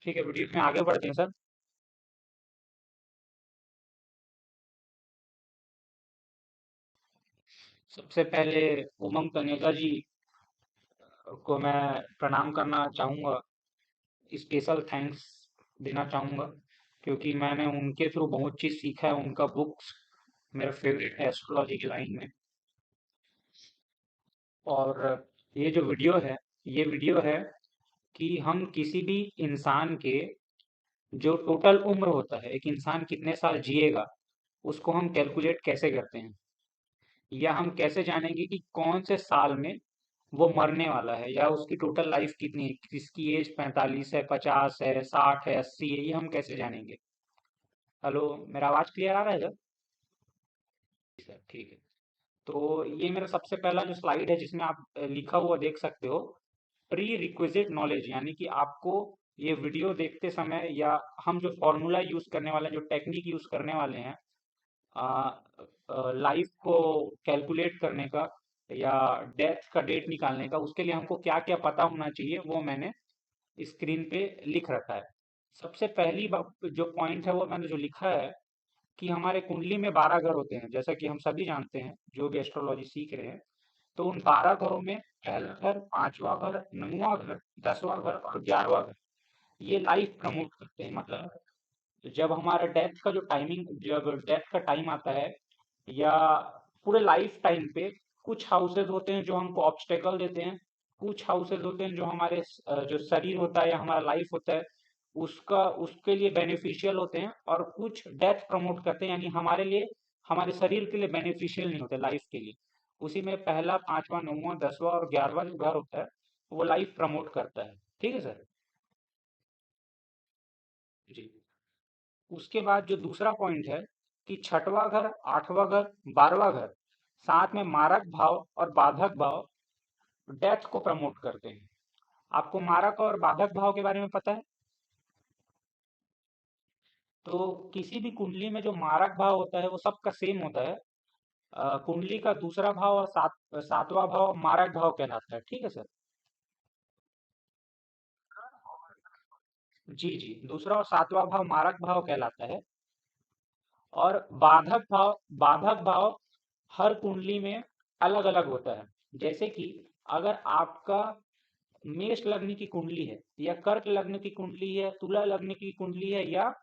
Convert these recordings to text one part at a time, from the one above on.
ठीक है, वीडियो में आगे बढ़ते हैं सर। सबसे पहले उमंग तनेजा जी को मैं प्रणाम करना चाहूँगा, स्पेशल थैंक्स देना चाहूँगा, क्योंकि मैंने उनके थ्रू बहुत चीज़ सीखा है। उनका बुक्स मेरा फेवरेट है एस्ट्रोलॉजी की लाइन में। और ये जो वीडियो है, ये वीडियो है कि हम किसी भी इंसान के जो टोटल उम्र होता है, एक इंसान कितने साल जिएगा, उसको हम कैलकुलेट कैसे करते हैं, या हम कैसे जानेंगे कि कौन से साल में वो मरने वाला है, या उसकी टोटल लाइफ कितनी है, किसकी एज 45 है, 50 है, 60 है, 80 है, ये हम कैसे जानेंगे। हेलो, मेरा आवाज क्लियर आ रहा है सर? जी सर, ठीक है। तो ये मेरा सबसे पहला जो स्लाइड है, जिसमें आप लिखा हुआ देख सकते हो, प्री रिक्विजिट नॉलेज, यानी कि आपको ये वीडियो देखते समय, या हम जो फॉर्मूला यूज करने वाले हैं, जो टेक्निक यूज करने वाले हैं लाइफ को कैलकुलेट करने का, या डेथ का डेट निकालने का, उसके लिए हमको क्या क्या पता होना चाहिए, वो मैंने स्क्रीन पे लिख रखा है। सबसे पहली जो पॉइंट है, वो मैंने जो लिखा है कि हमारे कुंडली में 12 घर होते हैं, जैसा कि हम सभी जानते हैं जो भी एस्ट्रोलॉजी सीख रहे हैं। तो उन 12 घरों में पहला घर, पांचवा घर, नौवां घर, 10वां घर और 11वां घर, ये लाइफ प्रमोट करते हैं। मतलब जब हमारा डेथ का जो टाइमिंग, जब डेथ का टाइम आता है, या पूरे लाइफ टाइम पे, कुछ हाउसेज होते हैं जो हमको ऑब्स्टेकल देते हैं, कुछ हाउसेज होते हैं जो हमारे जो शरीर होता है या हमारा लाइफ होता है, उसका उसके लिए बेनिफिशियल होते हैं, और कुछ डेथ प्रमोट करते हैं, यानी हमारे लिए, हमारे शरीर के लिए बेनिफिशियल नहीं होते, लाइफ के लिए। उसी में पहला, पांचवा, नौवां, 10वां और 11वां जो घर होता है, वो लाइफ प्रमोट करता है। ठीक है सर? जी। उसके बाद जो दूसरा पॉइंट है कि छठवां घर, आठवां घर, 12वां घर, साथ में मारक भाव और बाधक भाव डेथ को प्रमोट करते हैं। आपको मारक और बाधक भाव के बारे में पता है? तो किसी भी कुंडली में जो मारक भाव होता है वो सबका सेम होता है। कुंडली का दूसरा भाव और सातवां भाव मारक भाव कहलाता है। ठीक है सर? जी जी, दूसरा और सातवां भाव मारक भाव कहलाता है। और बाधक भाव हर कुंडली में अलग अलग होता है। जैसे कि अगर आपका मेष लग्न की कुंडली है, या कर्क लग्न की कुंडली है, तुला लग्न की कुंडली है, या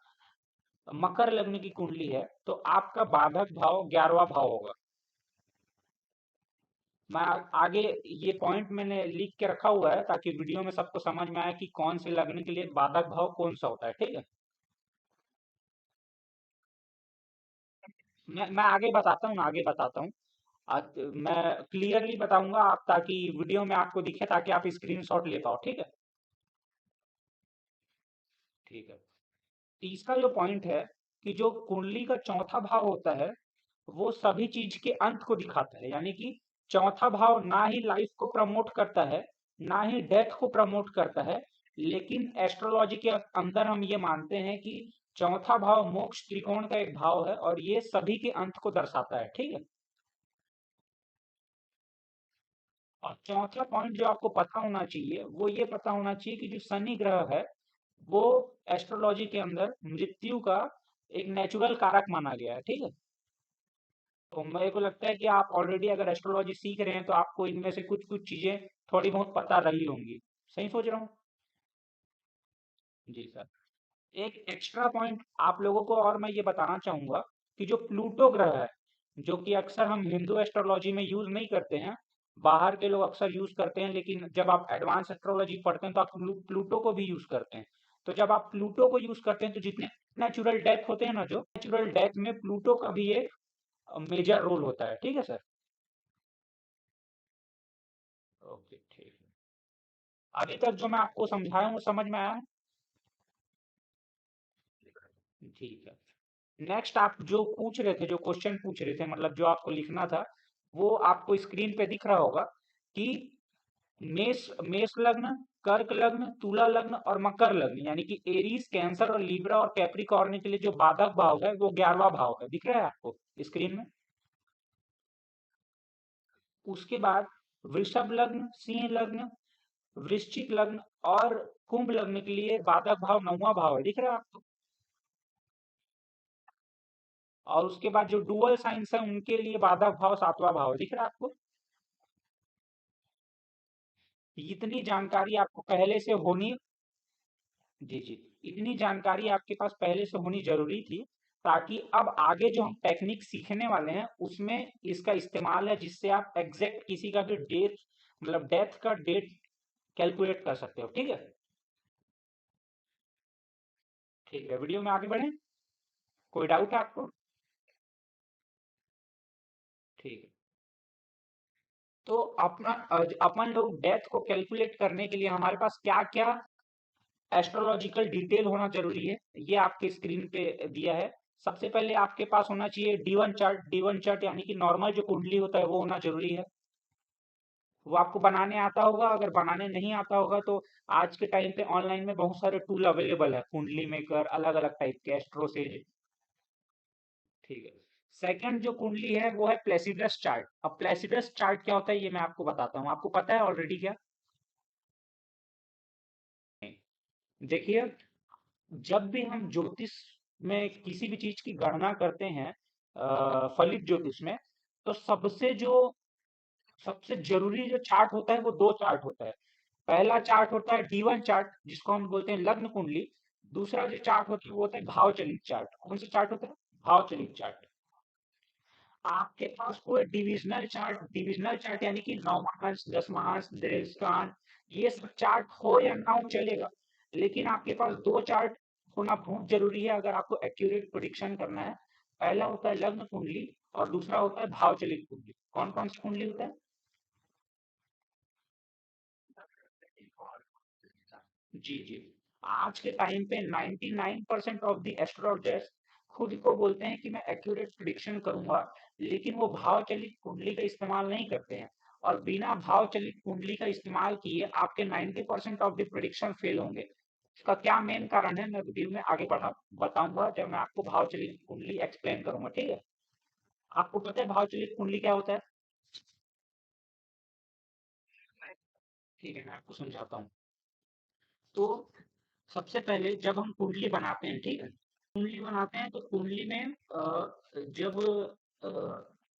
मकर लग्न की कुंडली है, तो आपका बाधक भाव 11वां भाव होगा। मैं आगे ये पॉइंट मैंने लिख के रखा हुआ है, ताकि वीडियो में सबको समझ में आए कि कौन से लग्न के लिए बाधक भाव कौन सा होता है। ठीक है? मैं आगे बताता हूँ, आगे बताता हूँ। मैं क्लियरली बताऊंगा आप, ताकि वीडियो में आपको दिखे, ताकि आप स्क्रीनशॉट ले पाओ। ठीक है? ठीक है। तीसरा जो पॉइंट है कि जो कुंडली का चौथा भाव होता है, वो सभी चीज के अंत को दिखाता है। यानी कि चौथा भाव ना ही लाइफ को प्रमोट करता है, ना ही डेथ को प्रमोट करता है, लेकिन एस्ट्रोलॉजी के अंदर हम ये मानते हैं कि चौथा भाव मोक्ष त्रिकोण का एक भाव है, और ये सभी के अंत को दर्शाता है। ठीक है? और चौथा पॉइंट जो आपको पता होना चाहिए, वो ये पता होना चाहिए कि जो शनि ग्रह है, वो एस्ट्रोलॉजी के अंदर मृत्यु का एक नेचुरल कारक माना गया है। ठीक है? तो मेरे को लगता है कि आप ऑलरेडी अगर एस्ट्रोलॉजी सीख रहे हैं, तो आपको इनमें से कुछ कुछ चीजें थोड़ी बहुत पता रही होंगी। सही सोच रहा हूँ? जी सर। एक एक्स्ट्रा पॉइंट आप लोगों को और मैं ये बताना चाहूंगा कि जो प्लूटो ग्रह है, जो कि अक्सर हम हिंदू एस्ट्रोलॉजी में यूज नहीं करते हैं, बाहर के लोग अक्सर यूज करते हैं, लेकिन जब आप एडवांस एस्ट्रोलॉजी पढ़ते हैं तो आप प्लूटो को भी यूज करते हैं। तो जब आप प्लूटो को यूज करते हैं, तो जितने नेचुरल डेथ होते हैं ना, जो नेचुरल डेथ में प्लूटो का भी एक मेजर रोल होता है। ठीक है सर? ओके, ठीक है। अभी तक जो मैं आपको समझाया हूँ, वो समझ में आया है? ठीक है। नेक्स्ट, आप जो पूछ रहे थे, जो क्वेश्चन पूछ रहे थे, मतलब जो आपको लिखना था, वो आपको स्क्रीन पे दिख रहा होगा कि मेष मेष लग्न, कर्क लग्न, तुला लग्न और मकर लग्न, यानी कि एरीज, कैंसर और लीब्रा और कैप्रिकॉर्न के लिए जो बाधक भाव है, वो 11वां भाव है। दिख रहा है आपको स्क्रीन में? उसके बाद वृषभ लग्न, सिंह लग्न, वृश्चिक लग्न और कुंभ लग्न के लिए बाधक भाव 9वां भाव है, दिख रहा है आपको। और उसके बाद जो डुअल साइंस है उनके लिए बाधक भाव 7वां भाव है, दिख रहा है आपको। इतनी जानकारी आपको पहले से होनी, जी जी, इतनी जानकारी आपके पास पहले से होनी जरूरी थी, ताकि अब आगे जो हम टेक्निक सीखने वाले हैं उसमें इसका इस्तेमाल है, जिससे आप एग्जैक्ट किसी का भी डेट, मतलब डेथ का डेट कैलकुलेट कर सकते हो। ठीक है, ठीक है, वीडियो में आगे बढ़े, कोई डाउट है आपको? ठीक है। तो अपना अपन लोग डेथ को कैलकुलेट करने के लिए हमारे पास क्या क्या एस्ट्रोलॉजिकल डिटेल होना जरूरी है, ये आपके स्क्रीन पे दिया है। सबसे पहले आपके पास होना चाहिए D1 चार्ट। D1 चार्ट यानी कि नॉर्मल जो कुंडली होता है वो होना जरूरी है। वो आपको बनाने आता होगा, अगर बनाने नहीं आता होगा तो आज के टाइम पे ऑनलाइन में बहुत सारे टूल अवेलेबल है, कुंडली मेकर, अलग अलग टाइप के, एस्ट्रो से। ठीक है। सेकंड जो कुंडली है वो है प्लेसिडस चार्ट। अब प्लेसिडस चार्ट क्या होता है ये मैं आपको बताता हूँ, आपको पता है ऑलरेडी क्या? देखिए, जब भी हम ज्योतिष में किसी भी चीज की गणना करते हैं, फलित ज्योतिष में, तो सबसे जरूरी जो चार्ट होता है वो दो चार्ट होता है। पहला चार्ट होता है D1 चार्ट, जिसको हम बोलते हैं लग्न कुंडली। दूसरा जो चार्ट होता है वो होता है भाव चलित चार्ट। कौन सा चार्ट होता है? भाव चलित चार्ट। आपके पास कोई डिविजनल चार्ट यानी कि नौमांश, दशमांश, दशकांश, ये सब चार्ट हो या ना हो चलेगा, लेकिन आपके पास दो चार्ट होना बहुत जरूरी है अगर आपको एक्यूरेट प्रोडिक्शन करना है। पहला होता है लग्न कुंडली और दूसरा होता है भाव चलित कुंडली। कौन कौन सी कुंडली होता है? जी जी। आज के टाइम पे 99% ऑफ द एस्ट्रोलॉजर्स खुद को बोलते हैं कि मैं एक्यूरेट प्रिडिक्शन करूंगा, लेकिन वो भाव चलित कुंडली का इस्तेमाल नहीं करते हैं। और बिना भाव चलित कुंडली का इस्तेमाल किए आपके 90% ऑफ द प्रिडिक्शन फेल होंगे। इसका क्या मेन कारण है मैं वीडियो में आगे बढ़ा बताऊंगा, जब मैं आपको भाव चलित कुंडली एक्सप्लेन करूंगा। ठीक है, आपको पता है भाव चलित कुंडली क्या होता है? ठीक है, मैं आपको समझाता हूँ। तो सबसे पहले जब हम कुंडली बनाते हैं, ठीक है, कुंडली बनाते हैं तो कुंडली में जब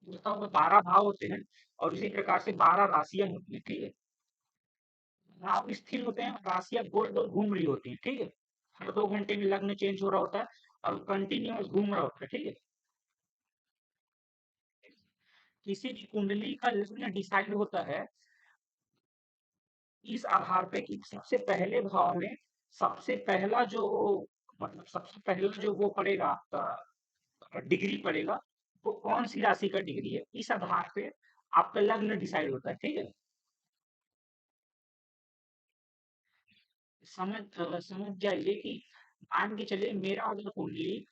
उसका 12 भाव होते हैं, और इसी प्रकार से 12 राशियां होती हैं। ठीक है, भाव स्थिर होते हैं, राशियां गोल गोल घूम रही होती हैं। ठीक है, हर 2 घंटे में लग्न चेंज हो रहा होता है और कंटिन्यूअस घूम रहा होता है। ठीक है, किसी भी कुंडली का लग्न डिसाइड होता है इस आधार पे कि सबसे पहले भाव में सबसे पहला जो, मतलब सबसे पहला जो वो पड़ेगा आपका डिग्री पड़ेगा, वो कौन सी राशि का डिग्री है, इस आधार पे आपका लग्न डिसाइड होता है। ठीक है, समझ जाइए कि मान के चलिए मेरा अगर कुंडली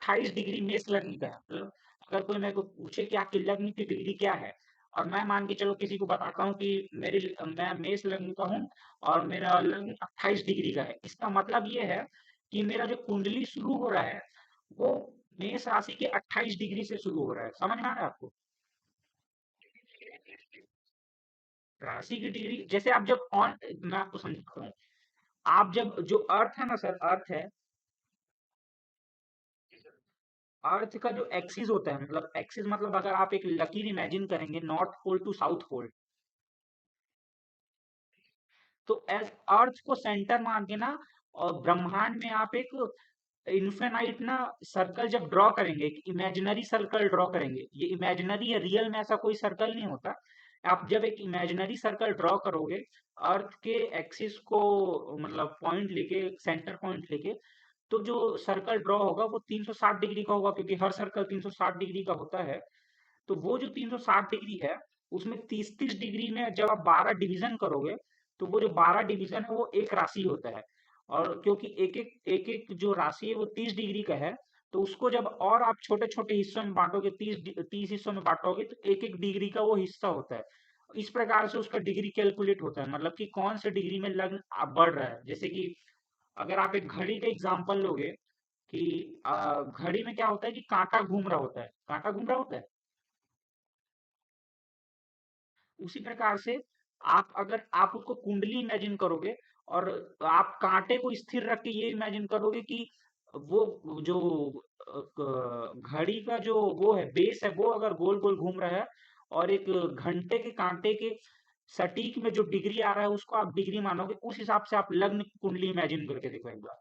28 डिग्री मेष लग्न का है, मतलब अगर कोई मेरे को पूछे कि आपकी लग्न की डिग्री क्या है, और मैं मान के चलो किसी को बताता हूँ कि मैं मेष लग्न का हूँ और मेरा लग्न 28 डिग्री का है, इसका मतलब ये है कि मेरा जो कुंडली शुरू हो रहा है वो मेष राशि के 28 डिग्री से शुरू हो रहा है। समझ में आ रहा है आपको? राशि की डिग्री जैसे आप जब ऑन, मैं आपको समझाता हूँ। आप जब जो अर्थ है ना सर, अर्थ है, अर्थ का जो एक्सिस होता है, मतलब एक्सिस मतलब अगर आप एक लकीर इमेजिन करेंगे north pole to south pole, तो एज अर्थ को सेंटर मान के ना, और ब्रह्मांड में आप एक इन्फेनाइट ना सर्कल जब ड्रॉ करेंगे, एक इमेजिनरी सर्कल ड्रॉ करेंगे, ये इमेजिनरी है, रियल में ऐसा कोई सर्कल नहीं होता। आप जब एक इमेजिनरी सर्कल ड्रॉ करोगे अर्थ के एक्सिस को, मतलब पॉइंट लेके, सेंटर पॉइंट लेके, तो जो सर्कल ड्रॉ होगा वो 360 डिग्री का होगा, क्योंकि हर सर्कल 360 डिग्री का होता है। तो वो जो 360 डिग्री है उसमें 30-30 डिग्री में जब आप 12 डिवीजन करोगे, तो वो जो 12 डिवीजन है वो एक राशि होता है। और क्योंकि एक एक जो राशि है वो 30 डिग्री का है, तो उसको जब और आप छोटे छोटे हिस्सों में बांटोगे, 30 हिस्सों में बांटोगे, तो एक एक डिग्री का वो हिस्सा होता है। इस प्रकार से उसका डिग्री कैलकुलेट होता है, मतलब कि कौन से डिग्री में लग्न आप बढ़ रहा है। जैसे कि अगर आप एक घड़ी का एग्जांपल लोगे कि घड़ी में क्या होता है कि कांटा घूम रहा होता है, कांटा घूम रहा होता है। उसी प्रकार से अगर आप उसको कुंडली इमेजिन करोगे और आप कांटे को स्थिर रख के ये इमेजिन करोगे कि वो जो घड़ी का जो वो है बेस है वो अगर गोल गोल घूम रहा है और एक घंटे के कांटे के सटीक में जो डिग्री आ रहा है उसको आप डिग्री मानोगे, उस हिसाब से आप लग्न की कुंडली इमेजिन करके देखो एक बार।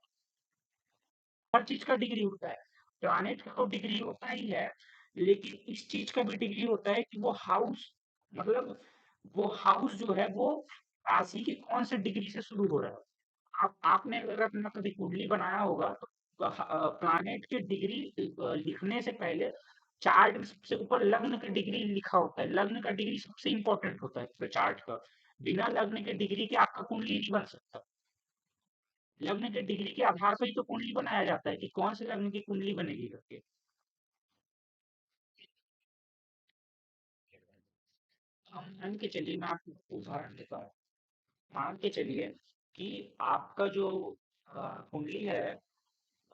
हर चीज का डिग्री होता है, प्लानेट का तो डिग्री होता ही है, लेकिन इस चीज का भी डिग्री होता है कि वो हाउस, मतलब वो हाउस जो है वो राशि के कौन से डिग्री से शुरू हो रहा है। आपने अगर अपना कभी कुंडली बनाया होगा तो प्लानेट के डिग्री लिखने से पहले चार्ट में सबसे ऊपर लग्न का डिग्री लिखा होता है। लग्न का डिग्री सबसे इंपॉर्टेंट होता है चार्ट का। बिना लग्न के डिग्री के आपका कुंडली नहीं बन सकता। लग्न के डिग्री के आधार पर ही तो कुंडली बनाया जाता है कि कौन से लग्न की कुंडली बनेगी करके। हम मान के चलिए, मैं आपको उदाहरण देता हूँ। मान के चलिए कि आपका जो कुंडली है,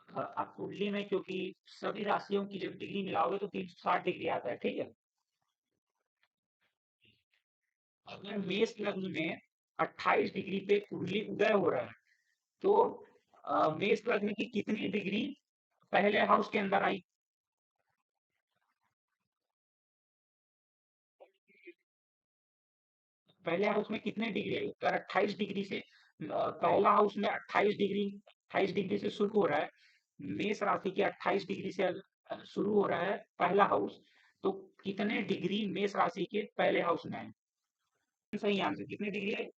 आप कुंडली में क्योंकि सभी राशियों की जब डिग्री मिलाओगे तो 360 डिग्री आता है, ठीक है। अगर मेष लग्न में 28 डिग्री पे कुंडली उदय हो रहा है तो मेष लग्न की कितनी डिग्री पहले हाउस के अंदर आई? पहले हाउस में कितने डिग्री आई? अगर 28 डिग्री से पहला हाउस में 28 डिग्री से शुरू हो रहा है, मेष राशि के 28 डिग्री से शुरू हो रहा है पहला हाउस, तो कितने डिग्री मेष राशि के पहले हाउस में आए? सही आंसर कितने डिग्री है?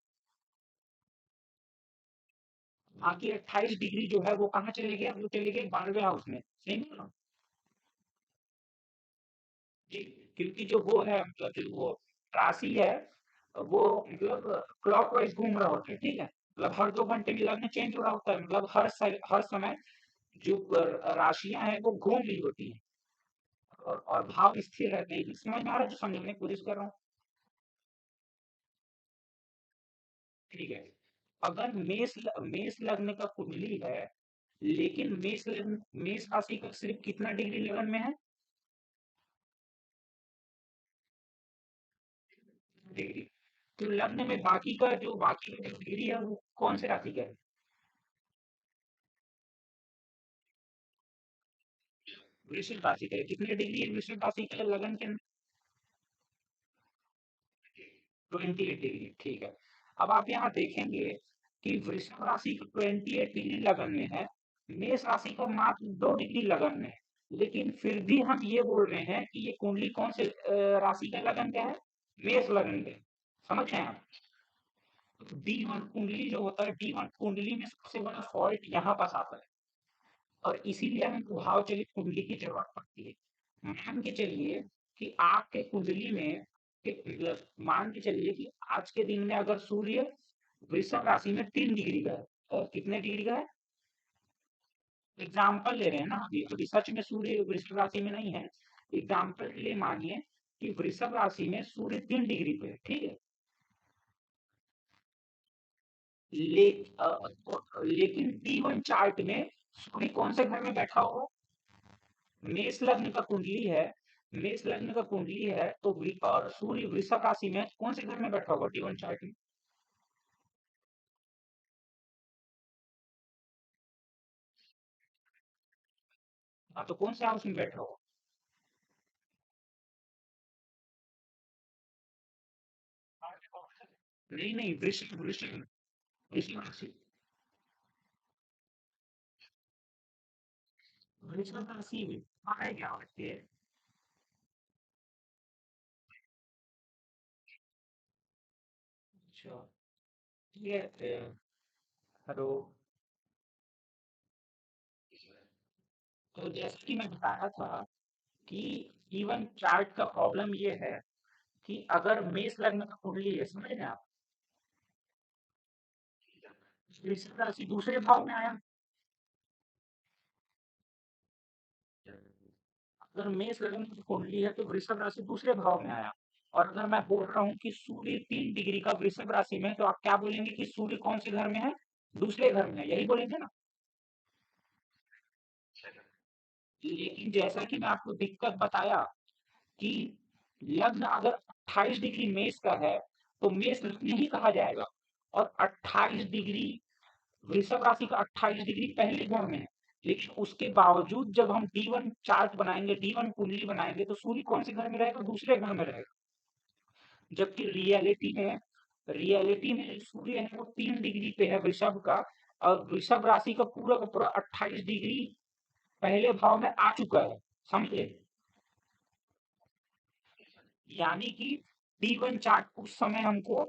बाकी 28 डिग्री जो है वो कहाँ चले गए? वो चले गए 12वें हाउस में, सही है ना? जी, क्योंकि जो वो है मतलब जो वो राशि है वो मतलब क्लॉकवाइज घूम रहा होता है, ठीक है। मतलब हर 2 घंटे में लग्न चेंज हो रहा होता है, मतलब हर समय जो राशियां हैं वो घूम रही होती हैं और भाव स्थिर रहते हैं। समझ में आ रहा है जो समझने की कोशिश कर रहा हूँ? ठीक है। अगर मेष लग्न का कुंडली है, लेकिन मेष राशि का सिर्फ कितना डिग्री लगन में है? डिग्री। तो लग्न में बाकी का जो डिग्री है वो कौन से राशि का है? वृषभ राशि का है। कितने डिग्री है वृषभ राशि के लगन के? 28 डिग्री, ठीक है। अब आप यहाँ देखेंगे कि वृषभ राशि का 28 डिग्री लगन में है, मेष राशि का मात्र 2 डिग्री लगन में है, लेकिन फिर भी हम ये बोल रहे हैं कि ये कुंडली कौन से राशि का लगन का है? मेष लगन का। समझ रहे हैं आप? डी वन कुंडली जो होता है, डी वन कुंडली में सबसे बड़ा फॉल्ट यहाँ पास आता है और इसीलिए हमें प्रभाव चलित कुंडली की जरूरत पड़ती है। मान के चलिए कि आपके कुंडली में मान के चलिए कि आज के दिन में अगर सूर्य वृषभ राशि में 3 डिग्री का है और कितने डिग्री का है? एग्जाम्पल ले रहे हैं ना, अभी सच में सूर्य वृषभ राशि में नहीं है। एग्जाम्पल के लिए मानिए कि वृषभ राशि में सूर्य 3 डिग्री पे है, ठीक है। ले, लेकिन डी वन चार्ट में सूर्य कौन से घर में बैठा होगा? मेष लग्न का कुंडली है, मेष लग्न का कुंडली है तो और सूर्य वृषभ राशि में कौन से घर में बैठा होगा डी वन चार्ट में? हाँ, तो कौन से हाउस में बैठा होगा? नहीं नहीं, वृषभ वृषभ वृषभ राशि। वृषभ राशि में है क्या होती है? अच्छा, ये हेलो। तो जैसे कि मैं बता रहा था कि इवन चार्ट का प्रॉब्लम ये है कि अगर मेष लग्न का कुंडली है, समझ रहे हैं आप, वृषभ राशि दूसरे भाव में आया। अगर मेष लग्न की कुंडली है तो वृषभ राशि दूसरे भाव में आया। और अगर मैं बोल रहा हूँ कि सूर्य 3 डिग्री का वृषभ राशि में है, तो आप क्या बोलेंगे कि सूर्य कौन से घर में है? दूसरे घर में है, यही बोलेंगे ना। लेकिन जैसा कि मैं आपको दिक्कत बताया कि लग्न अगर 28 डिग्री मेष का है तो मेष लग्न ही कहा जाएगा। और 28 डिग्री वृषभ राशि का 28 डिग्री पहले घर में है, लेकिन उसके बावजूद जब हम D1 चार्ट बनाएंगे, D1 कुंडली बनाएंगे, तो सूर्य कौन से घर में रहेगा? दूसरे घर में रहेगा। जबकि रियलिटी में सूर्य है वो 3 डिग्री पे है वृषभ का, और वृषभ राशि का पूरा 28 डिग्री पहले भाव में आ चुका है, समझे? यानी कि D1 चार्ट उस समय हमको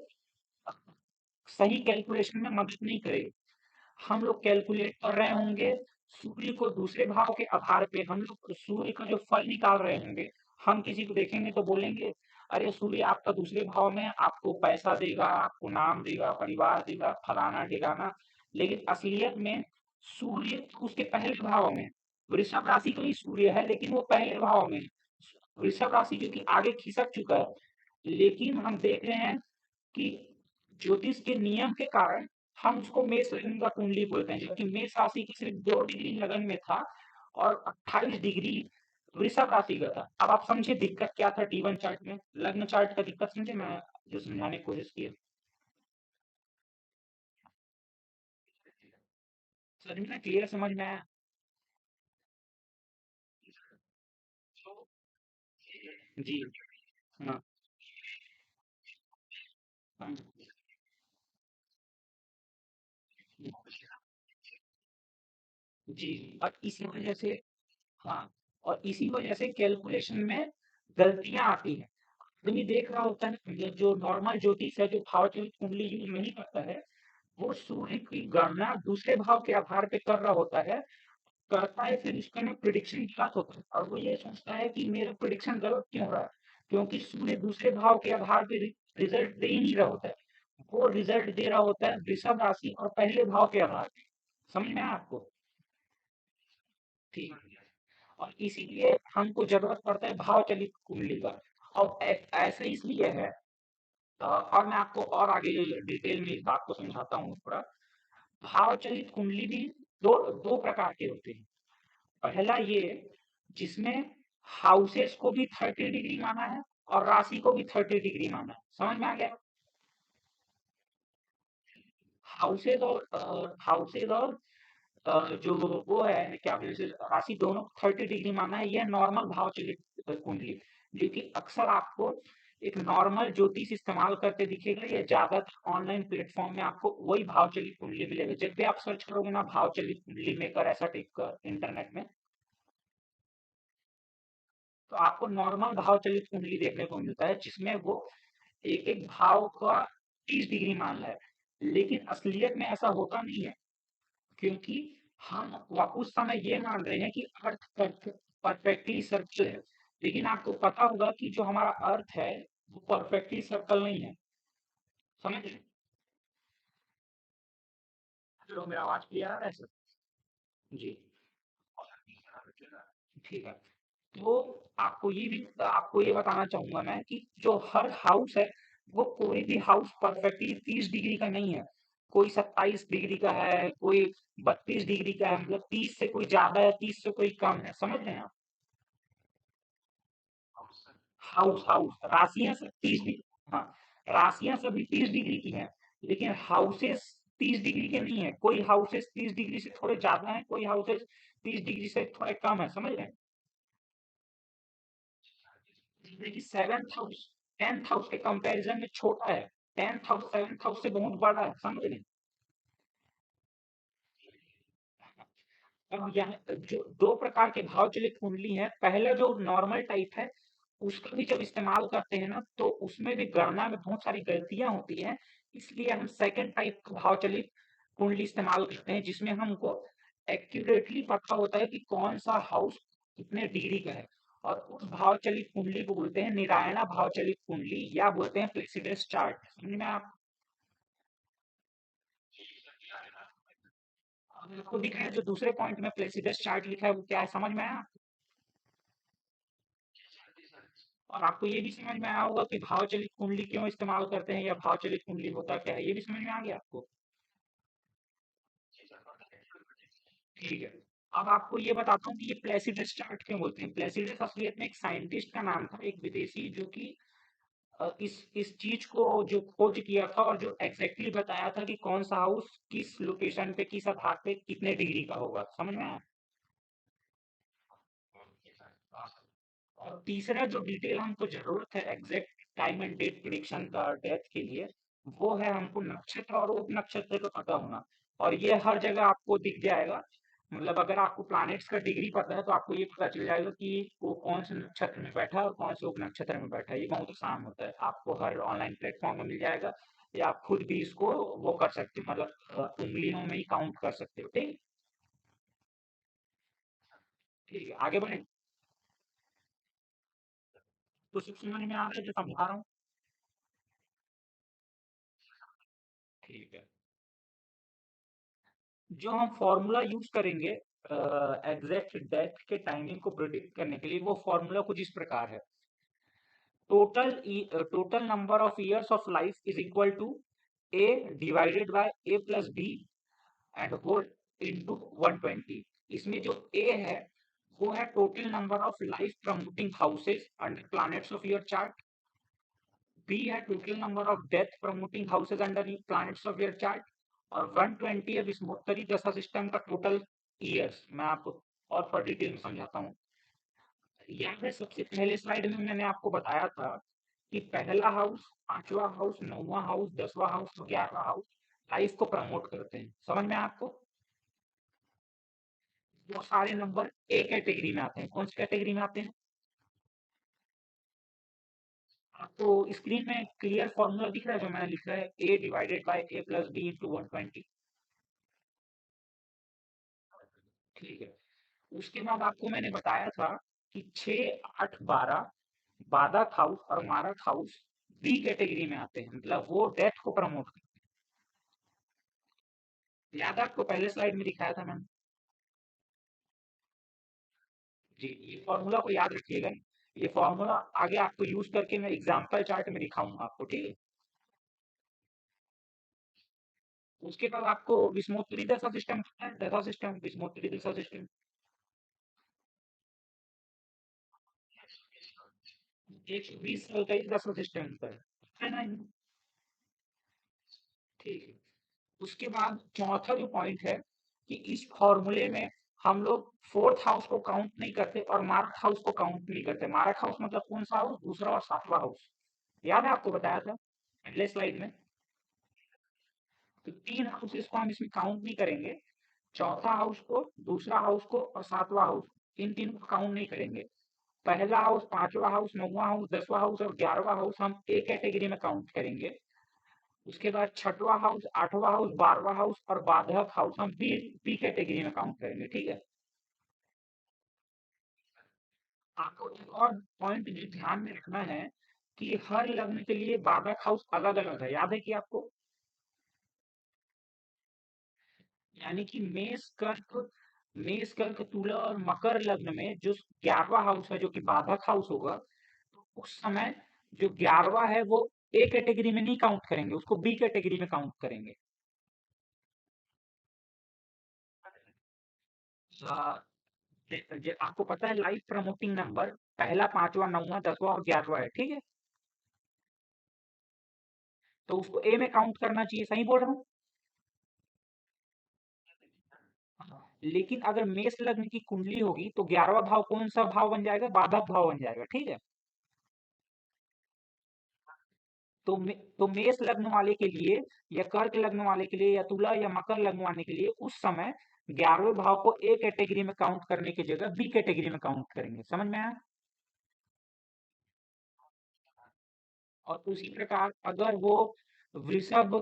सही कैलकुलेशन में मदद नहीं करेगा। हम लोग कैलकुलेट कर रहे होंगे सूर्य को दूसरे भाव के आधार पे, हम लोग सूर्य का जो फल निकाल रहे होंगे। हम किसी को देखेंगे तो बोलेंगे, अरे सूर्य आपका दूसरे भाव में आपको पैसा देगा, आपको नाम देगा, परिवार देगा, फलाना ठिकाना। लेकिन असलियत में सूर्य उसके पहले भाव में, वृषभ राशि का ही सूर्य है लेकिन वो पहले भाव में। वृषभ राशि जो कि आगे खिसक चुका है, लेकिन हम देख रहे हैं कि ज्योतिष के नियम के कारण हम उसको मेष लग्न का कुंडली बोलते हैं, जबकि मेष राशि की सिर्फ 2 डिग्री लगन में था और 28 डिग्री वृषभ राशि का था। अब आप समझे दिक्कत क्या था D1 चार्ट में, लग्न चार्ट का दिक्कत समझे, मैं जो समझाने की कोशिश की है। समझ में क्लियर, समझ में आया? जी। हाँ। हाँ। जी। और इसी वजह से, हाँ, और इसी वजह से कैलकुलेशन में गलतियां आती हैं। आदमी देख रहा होता है, ये जो नॉर्मल ज्योतिष है, जो भाव चलित कुंडली यूज नहीं करता है, वो सूर्य की गणना दूसरे भाव के आधार पे कर रहा होता है, करता है, फिर उसका ना प्रिडिक्शन गलत होता है, और वो ये सोचता है कि मेरा प्रिडिक्शन गलत क्यों हो रहा है, क्योंकि सूर्य दूसरे भाव के आधार पे रिजल्ट दे ही नहीं रहा होता है। वो रिजल्ट दे रहा होता है वृषभ राशि और पहले भाव के आधार पे। समझ में आया आपको? ठीक है। और इसीलिए हमको जरूरत पड़ता है भाव चलित कुंडली का। और ऐसा इसलिए है, और मैं आपको और आगे डिटेल में इस बात को समझाता हूँ थोड़ा। भाव चलित कुंडली भी दो दो प्रकार के होते हैं। पहला ये जिसमें हाउसेस को भी 30 डिग्री माना है और राशि को भी 30 डिग्री माना है। समझ में आ गया? हाउसेज और जो वो है क्या बोले उसे, राशि, दोनों 30 डिग्री माना है। यह नॉर्मल भाव चलित कुंडली, जो कि अक्सर आपको एक नॉर्मल ज्योतिष इस्तेमाल करते दिखेगा, या ज्यादातर ऑनलाइन प्लेटफॉर्म में आपको वही भाव चलित कुंडली मिलेगा। जब भी आप सर्च करोगे ना भाव चलित कुंडली मेकर ऐसा टाइप कर इंटरनेट में, तो आपको नॉर्मल भाव चलित कुंडली देखने को मिलता है, जिसमें वो एक एक भाव का 30 डिग्री मान रहा है। लेकिन असलियत में ऐसा होता नहीं है, क्योंकि हम उस समय ये मान रहे हैं कि अर्थ परफेक्टली सर्कल है। लेकिन आपको पता होगा कि जो हमारा अर्थ है वो परफेक्टली सर्कल नहीं है। समझ रहे? चलो, मेरा आवाज क्लियर आ रहा है सर? जी। ठीक है। तो आपको ये बताना चाहूंगा मैं कि जो हर हाउस है, वो कोई भी हाउस परफेक्टली 30 डिग्री का नहीं है। कोई 27 डिग्री का है, कोई 32 डिग्री का है, मतलब 30 से कोई ज्यादा है, 30 से कोई कम है। समझ रहे हैं आप? हाउस हाउस राशियां सब 30 डिग्री, हाँ, राशियां सभी 30 डिग्री की हैं, लेकिन हाउसेस 30 डिग्री के नहीं है। कोई हाउसेस 30 डिग्री से थोड़े ज्यादा है, कोई हाउसेस 30 डिग्री से थोड़े कम है। समझ रहे हैं? देखिए, 7th हाउस 10th हाउस के कंपैरिजन में छोटा है। 10th हाउस 7th हाउस से बहुत बड़ा है। समझ रहे हैं? अब यहाँ जो दो प्रकार के भाव चलित कुंडली है, पहला जो नॉर्मल टाइप है, उसका भी जब इस्तेमाल करते हैं ना, तो उसमें भी गणना में बहुत सारी गलतियां होती हैं। इसलिए हम सेकंड टाइप का भाव चलित कुंडली इस्तेमाल करते हैं, जिसमें हमको एक्यूरेटली पता होता है कि कौन सा हाउस कितने डिग्री का है। और उस भाव चलित कुंडली को बोलते हैं निरायणा भाव चलित कुंडली, या बोलते हैं प्लेसिडस चार्ट। समझ में आप? आपको दिख रहा है जो दूसरे पॉइंट में प्लेसिडस चार्ट लिखा है वो क्या है, समझ में आया? और आपको ये भी समझ में आया होगा कि भाव चलित कुंडली क्यों इस्तेमाल करते हैं, या भाव चलित कुंडली होता क्या है, ये भी समझ में आ गया आपको? ठीक है। अब आपको ये बताता हूँ कि ये प्लेसिडस चार्ट क्यों बोलते हैं। प्लेसिडस असलियत में एक साइंटिस्ट का नाम था, एक विदेशी, जो कि इस चीज को जो खोज किया था और जो एग्जैक्टली बताया था कि कौन सा हाउस किस लोकेशन पे किस आधार पे कितने डिग्री का होगा, समझ में आया? और तीसरा जो डिटेल हमको जरूरत है exact time and date prediction का डेथ के लिए, वो है हमको नक्षत्र और उप नक्षत्र का पता होना। और ये हर जगह आपको दिख जाएगा। मतलब अगर आपको प्लैनेट्स का डिग्री पता है तो आपको ये पता चल जाएगा कि वो कौन से नक्षत्र में बैठा है और कौन से उप नक्षत्र में बैठा है। ये बहुत आसान होता है, आपको हर ऑनलाइन प्लेटफॉर्म में मिल जाएगा, या आप खुद भी इसको वो कर सकते हो, मतलब उंगलियों में ही काउंट कर सकते हो। ठीक। ठीक है, आगे बढ़े। तो सब समझ में आ रहा है जो समझा रहा हूँ? ठीक है। जो हम फॉर्मूला यूज करेंगे एग्जैक्ट डेथ के टाइमिंग को प्रिडिक्ट करने के लिए, वो फॉर्मूला कुछ इस प्रकार है। Total number of years of life is equal to A divided by A plus B and whole into 120। इसमें जो ए है वो है total number of life promoting houses under planets of your chart. B है total number of death promoting houses under planets of your chart. और 120 है विषमोत्तरी दशा system का टोटल ईयर्स। मैं आपको और पर डिटेल में समझाता हूँ। यहाँ पे सबसे पहले स्लाइड में मैंने आपको बताया था कि पहला हाउस, पांचवा हाउस, नौवां हाउस, 10वां हाउस, 11वां हाउस लाइफ को प्रमोट करते हैं। समझ में आया आपको? वो सारे नंबर ए कैटेगरी में आते हैं। कौन सी कैटेगरी में आते हैं? आपको स्क्रीन में क्लियर फॉर्मूला दिख रहा है जो मैंने लिखा है, A divided by A plus B into 120। ठीक है। उसके बाद आपको मैंने बताया था कि 6, 8, 12 बादक हाउस और मारक हाउस बी कैटेगरी में आते हैं, मतलब वो डेथ को प्रमोट करते हैं। याद है आपको पहले स्लाइड में दिखाया था मैंने? जी, ये फॉर्मूला को याद रखिएगा। ये फॉर्मूला आगे आपको यूज करके मैं एग्जांपल चार्ट में दिखाऊंगा आपको। ठीक है। उसके बाद आपको विस्मोत्तरी दशा सिस्टम पता है? दशा सिस्टम, विस्मोत्तरी दशा सिस्टम। 120 साल का ही दशा सिस्टम होता है ना? ठीक है। उसके बाद चौथा जो पॉइंट है कि इस फॉर्मूले में हम लोग फोर्थ हाउस को काउंट नहीं करते और मार्क हाउस को काउंट नहीं करते। मार्क हाउस मतलब कौन सा हाउस? दूसरा और सातवां हाउस। याद है आपको बताया था पहले स्लाइड में? तो तीन हाउसेस को हम इसमें काउंट नहीं करेंगे। चौथा हाउस को, दूसरा हाउस को और सातवां हाउस, इन तीनों को काउंट नहीं करेंगे। पहला हाउस, पांचवा हाउस, नौवां हाउस, 10वां हाउस और 11वां हाउस हम ए कैटेगरी में काउंट करेंगे। उसके बाद छठवां हाउस, 8वां हाउस, 12वां हाउस और बाधक हाउस हम बी बी कैटेगरी में काउंट करेंगे। ठीक है। आपको एक और पॉइंट जो ध्यान में रखना है कि हर लग्न के लिए बाधक हाउस अलग अलग है। याद है कि आपको? यानी कि मेष कर्क तुला और मकर लग्न में जो 11वां हाउस है जो कि बाधक हाउस होगा, तो उस समय जो 11वां है वो ए कैटेगरी में नहीं काउंट करेंगे, उसको बी कैटेगरी में काउंट करेंगे। आपको पता है लाइफ प्रमोटिंग नंबर पहला, पांचवा, नौवां, 10वां और 11वां है। ठीक है। तो उसको ए में काउंट करना चाहिए, सही बोल रहा हूँ? लेकिन अगर मेष लग्न की कुंडली होगी तो 11वां भाव कौन सा भाव बन जाएगा? बाधक भाव बन जाएगा। ठीक है। तो मेष लग्न वाले के लिए या कर्क लग्न वाले के लिए या तुला या मकर लग्न वाले के लिए उस समय 11वें भाव को ए कैटेगरी में काउंट करने की जगह बी कैटेगरी में काउंट करेंगे। समझ में आया? और उसी प्रकार अगर वो वृषभ,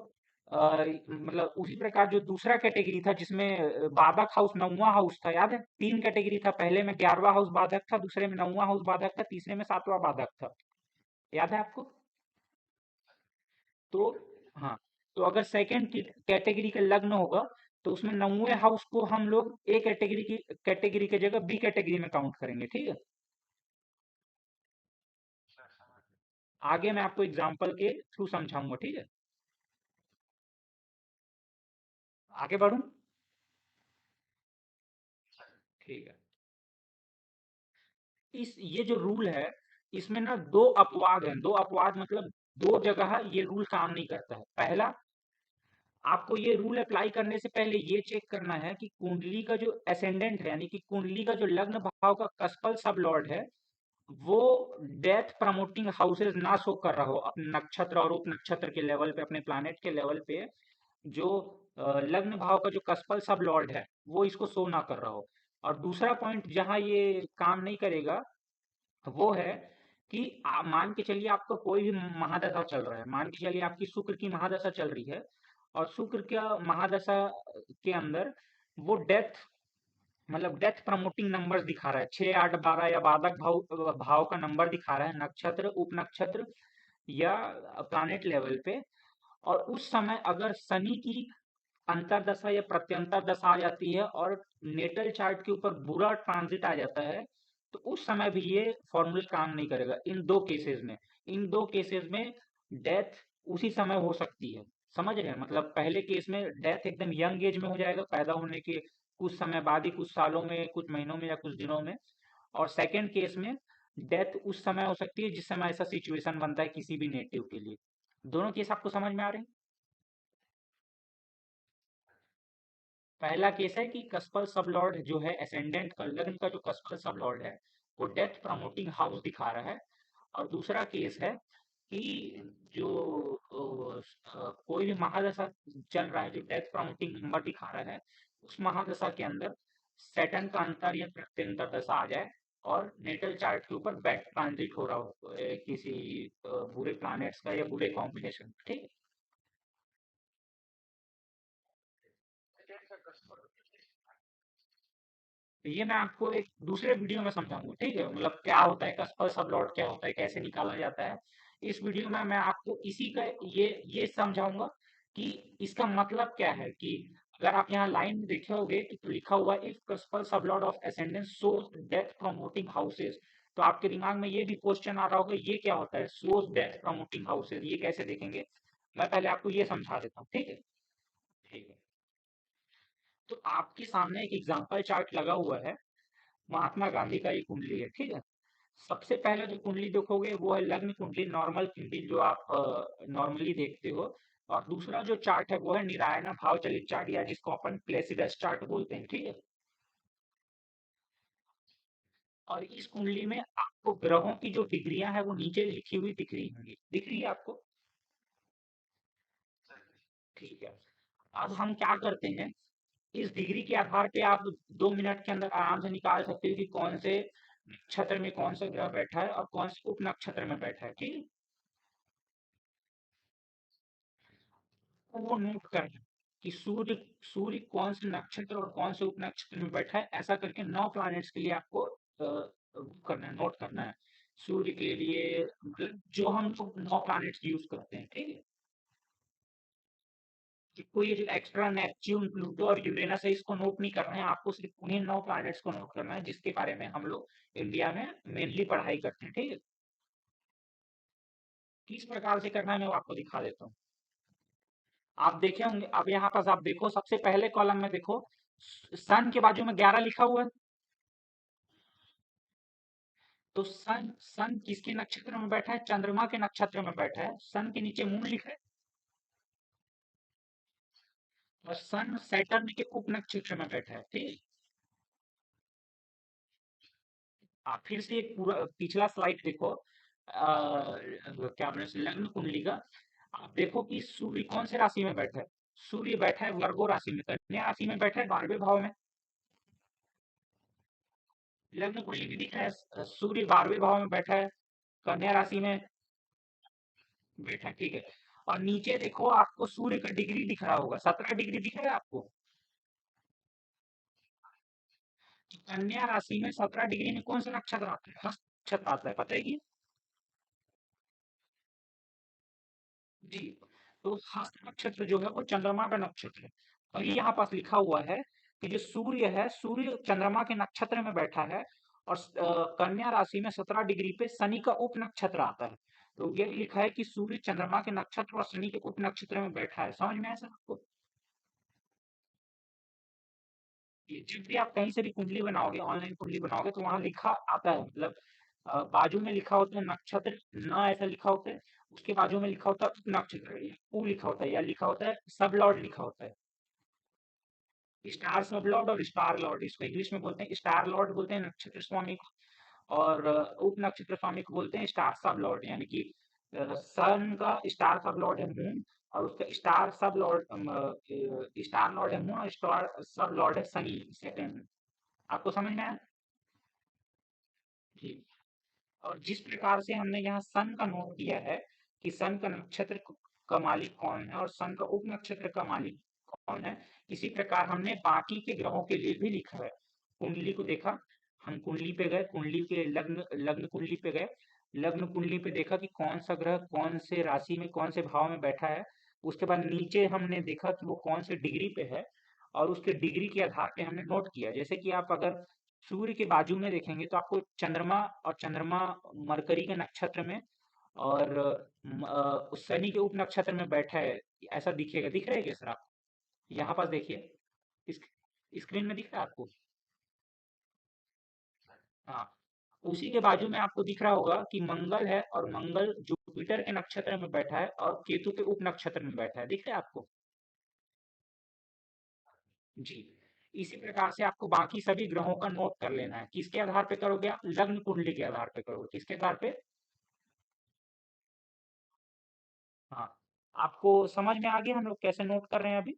मतलब उसी प्रकार जो दूसरा कैटेगरी था जिसमें बाधक हाउस नौवां हाउस था, याद है? तीन कैटेगरी था, पहले में 11वां हाउस बाधक था, दूसरे में नौवां हाउस बाधक था, तीसरे में सातवां बाधक था। याद है आपको? तो हाँ, तो अगर सेकंड कैटेगरी का लग्न होगा तो उसमें नौवे हाउस को हम लोग ए कैटेगरी की जगह बी कैटेगरी में काउंट करेंगे। ठीक है। आगे मैं आपको एग्जांपल के थ्रू समझाऊंगा। ठीक है। आगे बढ़ूं? ठीक है। इस ये जो रूल है इसमें ना दो अपवाद हैं। दो अपवाद मतलब दो जगह ये रूल काम नहीं करता है। पहला, आपको ये रूल अप्लाई करने से पहले ये चेक करना है कि कुंडली का जो असेंडेंट है, यानी कि कुंडली का जो लग्न भाव का कस्पल सब लॉर्ड है, वो डेथ प्रमोटिंग हाउसेज ना शो कर रहा हो अपने नक्षत्र और उप नक्षत्र के लेवल पे, अपने प्लैनेट के लेवल पे। जो लग्न भाव का जो कस्पल सब लॉर्ड है, वो इसको शो ना कर रहा हो। और दूसरा पॉइंट जहां ये काम नहीं करेगा, वो है कि मान के चलिए आपका कोई भी महादशा चल रहा है। मान के चलिए आपकी शुक्र की महादशा चल रही है, और शुक्र का महादशा के अंदर वो डेथ, मतलब डेथ प्रमोटिंग नंबर्स दिखा रहा है, 6, 8, 12, या बाधक भाव भाव का नंबर दिखा रहा है नक्षत्र, उप नक्षत्र या प्लानेट लेवल पे। और उस समय अगर शनि की अंतरदशा या प्रत्यंतर दशा आ जाती है और नेटल चार्ट के ऊपर बुरा ट्रांजिट आ जाता है, तो उस समय भी ये फॉर्मूला काम नहीं करेगा। इन दो केसेस में डेथ उसी समय हो सकती है। समझ रहे हैं? मतलब पहले केस में डेथ एकदम यंग एज में हो जाएगा, पैदा होने के कुछ समय बाद ही, कुछ सालों में, कुछ महीनों में या कुछ दिनों में। और सेकंड केस में डेथ उस समय हो सकती है जिस समय ऐसा सिचुएशन बनता है किसी भी नेटिव के लिए। दोनों केस आपको समझ में आ रहे हैं? पहला केस है कि कस्पल सबलॉर्ड जो है एसेंडेंट का, लग्न का जो कस्पल सबलॉर्ड है, वो डेथ प्रमोटिंग हाउस दिखा रहा है। और दूसरा केस है कि जो कोई भी महादशा चल रहा है जो डेथ प्रमोटिंग नंबर दिखा रहा है, उस महादशा के अंदर सैटर्न का अंतर या प्रत्यंतर दशा आ जाए और नेटल चार्ट के ऊपर बैक ट्रांजिट हो रहा हो किसी बुरे प्लैनेट्स का या बुरे कॉम्बिनेशन। ठीक है, तो ये मैं आपको एक दूसरे वीडियो में समझाऊंगा। ठीक है, मतलब क्या होता है कस्पर सबलॉट, क्या होता है, कैसे निकाला जाता है। इस वीडियो में मैं आपको इसी का ये समझाऊंगा कि इसका मतलब क्या है। कि अगर आप यहाँ लाइन में देखे होगे तो लिखा हुआ if cuspal sublord of ascendant shows death promoting houses, तो आपके दिमाग में ये भी क्वेश्चन आ रहा होगा ये क्या होता है, सोज डेथ प्रमोटिंग हाउसेज, ये कैसे देखेंगे। मैं पहले आपको ये समझा देता हूँ। ठीक है, ठीक है। तो आपके सामने एक एग्जाम्पल चार्ट लगा हुआ है, महात्मा गांधी का ये कुंडली है। ठीक है, सबसे पहले जो कुंडली देखोगे वो है लग्न कुंडली, नॉर्मल कुंडली जो आप नॉर्मली देखते हो। और दूसरा जो चार्ट है वो है निरायना भाव चलित चार्ट, या जिसको अपन प्लेसिडस चार्ट बोलते हैं। ठीक है, और इस कुंडली में आपको ग्रहों की जो डिग्रियां है वो नीचे लिखी हुई दिख रही होंगी, दिख रही है आपको? ठीक है, अब हम क्या करते हैं, इस डिग्री के आधार पे आप 2 मिनट के अंदर आराम से निकाल सकते हो कि कौन से नक्षत्र में कौन सा ग्रह बैठा है और कौन से उप नक्षत्र में बैठा है। ठीक है, तो वो नोट करना कि सूर्य सूर्य कौन से नक्षत्र और कौन से उप नक्षत्र में बैठा है, ऐसा करके 9 प्लैनेट्स के लिए आपको करना है, नोट करना है। सूर्य के लिए मतलब जो हम लोग 9 प्लैनेट्स यूज करते हैं। ठीक है, कि कोई जो एक्स्ट्रा नेपच्यून, प्लूटो और यूरेनस है इसको नोट नहीं करना है, आपको सिर्फ उन्हीं 9 प्लैनेट्स को नोट करना है जिसके बारे में हम लोग इंडिया में मेनली पढ़ाई करते हैं। ठीक है, किस प्रकार से करना है मैं आपको दिखा देता हूँ। आप देखे होंगे, अब यहाँ पास आप देखो, सबसे पहले कॉलम में देखो, सन के बाजू में 11 लिखा हुआ है। तो सन सन किसके नक्षत्र में बैठा है? चंद्रमा के नक्षत्र में बैठा है। सन के नीचे मून लिखा है, और सन सैटर्न के उप नक्षत्र में बैठा है। ठीक है, आप फिर से एक पूरा पिछला स्लाइड देखो, क्या बोले, लग्न कुंडली का। आप देखो कि सूर्य कौन से राशि में बैठा है। सूर्य बैठा है वर्गो राशि में, कन्या राशि में बैठा है, 12वें भाव में। लग्न कुंडली में दिख रहा है सूर्य 12वें भाव में बैठा है, कन्या राशि में बैठा है। ठीक है, और नीचे देखो आपको सूर्य का डिग्री दिख रहा होगा, 17 डिग्री दिख रहा है आपको। तो कन्या राशि में 17 डिग्री में कौन सा नक्षत्र आता है? हस्त नक्षत्र आता है, पता है कि? जी, तो हस्त नक्षत्र जो है वो चंद्रमा का नक्षत्र है। और ये यहाँ पास लिखा हुआ है कि जो सूर्य है, सूर्य चंद्रमा के नक्षत्र में बैठा है, और कन्या राशि में 17 डिग्री पे शनि का उप नक्षत्र आता है। तो ये लिखा है कि सूर्य चंद्रमा के नक्षत्र और शनि के उप नक्षत्र में बैठा है। समझ में आया सर आपको? जब भी आप कहीं से भी कुंडली बनाओगे, ऑनलाइन कुंडली बनाओगे, तो वहां लिखा आता है, मतलब बाजू में लिखा होता है नक्षत्र, न ऐसा लिखा होता है, उसके बाजू में लिखा होता है नक्षत्र, उ लिखा होता है, या लिखा होता है सब लॉर्ड लिखा होता है। स्टार सब लॉर्ड और स्टार लॉर्ड, इसको इंग्लिश में बोलते हैं स्टार लॉर्ड बोलते हैं नक्षत्र स्वामी को, और उप नक्षत्र स्वामी को बोलते हैं स्टार सब लॉर्ड, यानी कि सन का स्टार सब लॉर्ड है मून, और उसका स्टार सब लॉर्ड स्टार लॉर्ड है मून, और स्टार सब लॉर्ड है शनि सेकंड। आपको समझ में आया? जी। और जिस प्रकार से हमने यहाँ सन का नोट किया है कि सन का नक्षत्र का मालिक कौन है और सन का उप नक्षत्र का मालिक कौन है, इसी प्रकार हमने बाकी के ग्रहों के लिए भी लिखा है। कुंडली को देखा, हम कुंडली पे गए, कुंडली के लग्न लग्न कुंडली पे गए, लग्न कुंडली पे देखा कि कौन सा ग्रह कौन से राशि में कौन से भाव में बैठा है। उसके बाद नीचे हमने देखा कि वो कौन से डिग्री पे है, और उसके डिग्री के आधार पे हमने नोट किया। जैसे कि आप अगर सूर्य के बाजू में देखेंगे तो आपको चंद्रमा, और चंद्रमा मरकरी के नक्षत्र में, और शनि के उप नक्षत्र में बैठा है, ऐसा दिखेगा। दिख रहा है क्या सर आप? यहाँ पास देखिए, इस स्क्रीन में दिख रहा है आपको? हाँ, उसी के बाजू में आपको दिख रहा होगा कि मंगल है, और मंगल जुपिटर के नक्षत्र में बैठा है और केतु के उप नक्षत्र में बैठा है। दिख रहा है आपको? जी। इसी प्रकार से आपको बाकी सभी ग्रहों का नोट कर लेना है। किसके आधार पे करोगे आप? लग्न कुंडली के आधार पे करोगे। किसके आधार पे? हाँ। आपको समझ में आ गया हम लोग कैसे नोट कर रहे हैं अभी?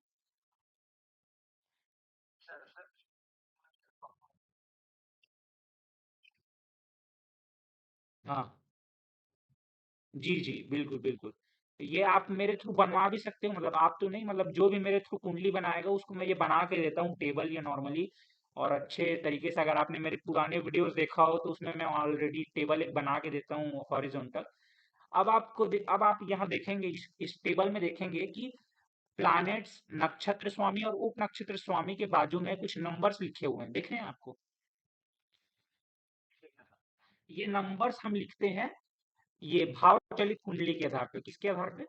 हाँ। जी, जी, बिल्कुल, बिल्कुल। ये आप मेरे थ्रू बनवा भी सकते हो, मतलब आप तो नहीं, मतलब जो भी मेरे थ्रू कुंडली बनाएगा उसको मैं ये बना के देता हूँ टेबल या नॉर्मली, और अच्छे तरीके से। अगर आपने मेरे पुराने वीडियोस देखा हो तो उसमें मैं ऑलरेडी टेबल एक बना के देता हूँ हॉरिजॉन्टल। अब आप यहाँ देखेंगे, इस टेबल में देखेंगे कि प्लैनेट्स, नक्षत्र स्वामी और उप नक्षत्र स्वामी के बाजू में कुछ नंबर्स लिखे हुए हैं, दिख रहे हैं आपको? ये नंबर्स हम लिखते हैं ये भाव चलित कुंडली के आधार पे। किसके आधार पे?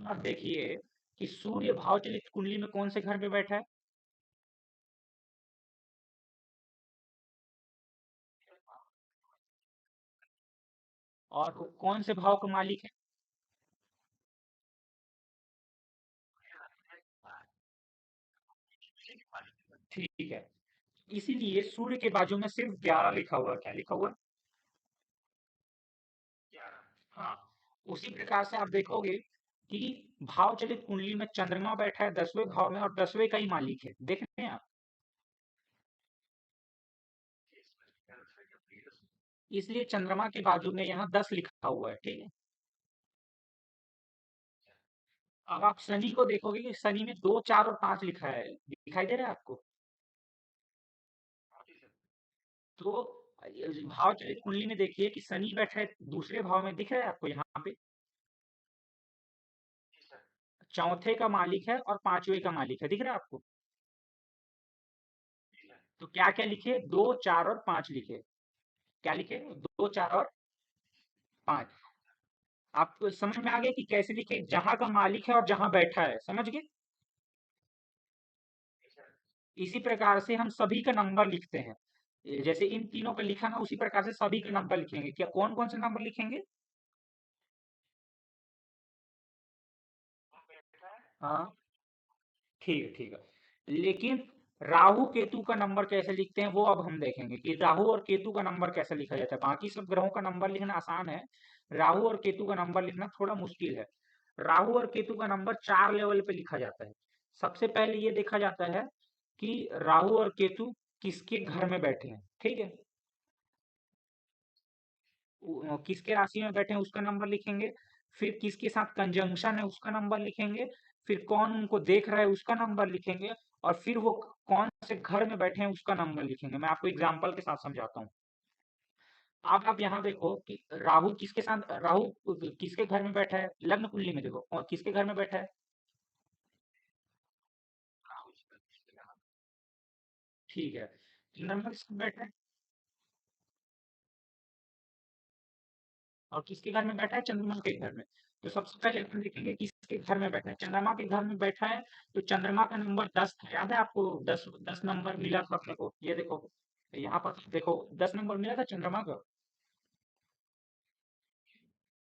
आप देखिए कि सूर्य भाव चलित कुंडली में कौन से घर में बैठा है, और वो कौन से भाव का मालिक है? ठीक है। इसीलिए सूर्य के बाजू में सिर्फ 11 लिखा हुआ है। क्या लिखा हुआ है? 11। हाँ। उसी प्रकार से आप देखोगे कि भाव चलित कुंडली में चंद्रमा बैठा है 10वें भाव में, और 10वें का ही मालिक है। देख रहे हैं आप? इसलिए चंद्रमा के बाजू में यहाँ 10 लिखा हुआ है। ठीक है। अब आप शनि को देखोगे कि शनि में 2, 4 और 5 लिखा है। दिखाई दे रहा है आपको? तो भाव चलित कुंडली में देखिए कि शनि बैठा है दूसरे भाव में। दिख रहा है आपको यहाँ पे? चौथे का मालिक है और पांचवे का मालिक है। दिख रहा है आपको? तो क्या क्या लिखे? 2, 4 और 5 लिखे। क्या लिखे? 2, 4 और 5। आपको समझ में आ गया कि कैसे लिखे? जहां का मालिक है और जहां बैठा है, समझ गए? इसी प्रकार से हम सभी का नंबर लिखते हैं। जैसे इन तीनों का लिखा ना, उसी प्रकार से सभी का नंबर लिखेंगे। क्या कौन कौन से नंबर लिखेंगे? हाँ, ठीक है, ठीक है। लेकिन राहु केतु का नंबर कैसे लिखते हैं वो अब हम देखेंगे कि राहु और केतु का नंबर कैसे लिखा जाता है। बाकी सब ग्रहों का नंबर लिखना आसान है, राहु और केतु का नंबर लिखना थोड़ा मुश्किल है। राहु और केतु का नंबर 4 लेवल पे लिखा जाता है। सबसे पहले ये देखा जाता है कि राहु और केतु किसके घर में बैठे हैं। ठीक है। किसके राशि में बैठे हैं उसका नंबर लिखेंगे, फिर किसके साथ कंजंक्शन है उसका नंबर लिखेंगे, फिर कौन उनको देख रहा है उसका नंबर लिखेंगे, और फिर वो कौन से घर में बैठे हैं उसका नंबर लिखेंगे। मैं आपको एग्जांपल के साथ समझाता हूँ। अब आप यहाँ देखो कि राहु किसके घर में बैठा है, लग्न कुंडली में देखो, और किसके घर में बैठा है? ठीक है। चंद्रमा किसके बैठा है? और किसके घर में बैठा है? चंद्रमा के घर में। तो सबसे पहले हम देखेंगे के घर में बैठा है, चंद्रमा के घर में बैठा है, तो चंद्रमा का नंबर 10 था, याद है आपको? 10 नंबर मिला था अपने को, ये देखो यहाँ पर देखो 10 नंबर मिला था चंद्रमा का।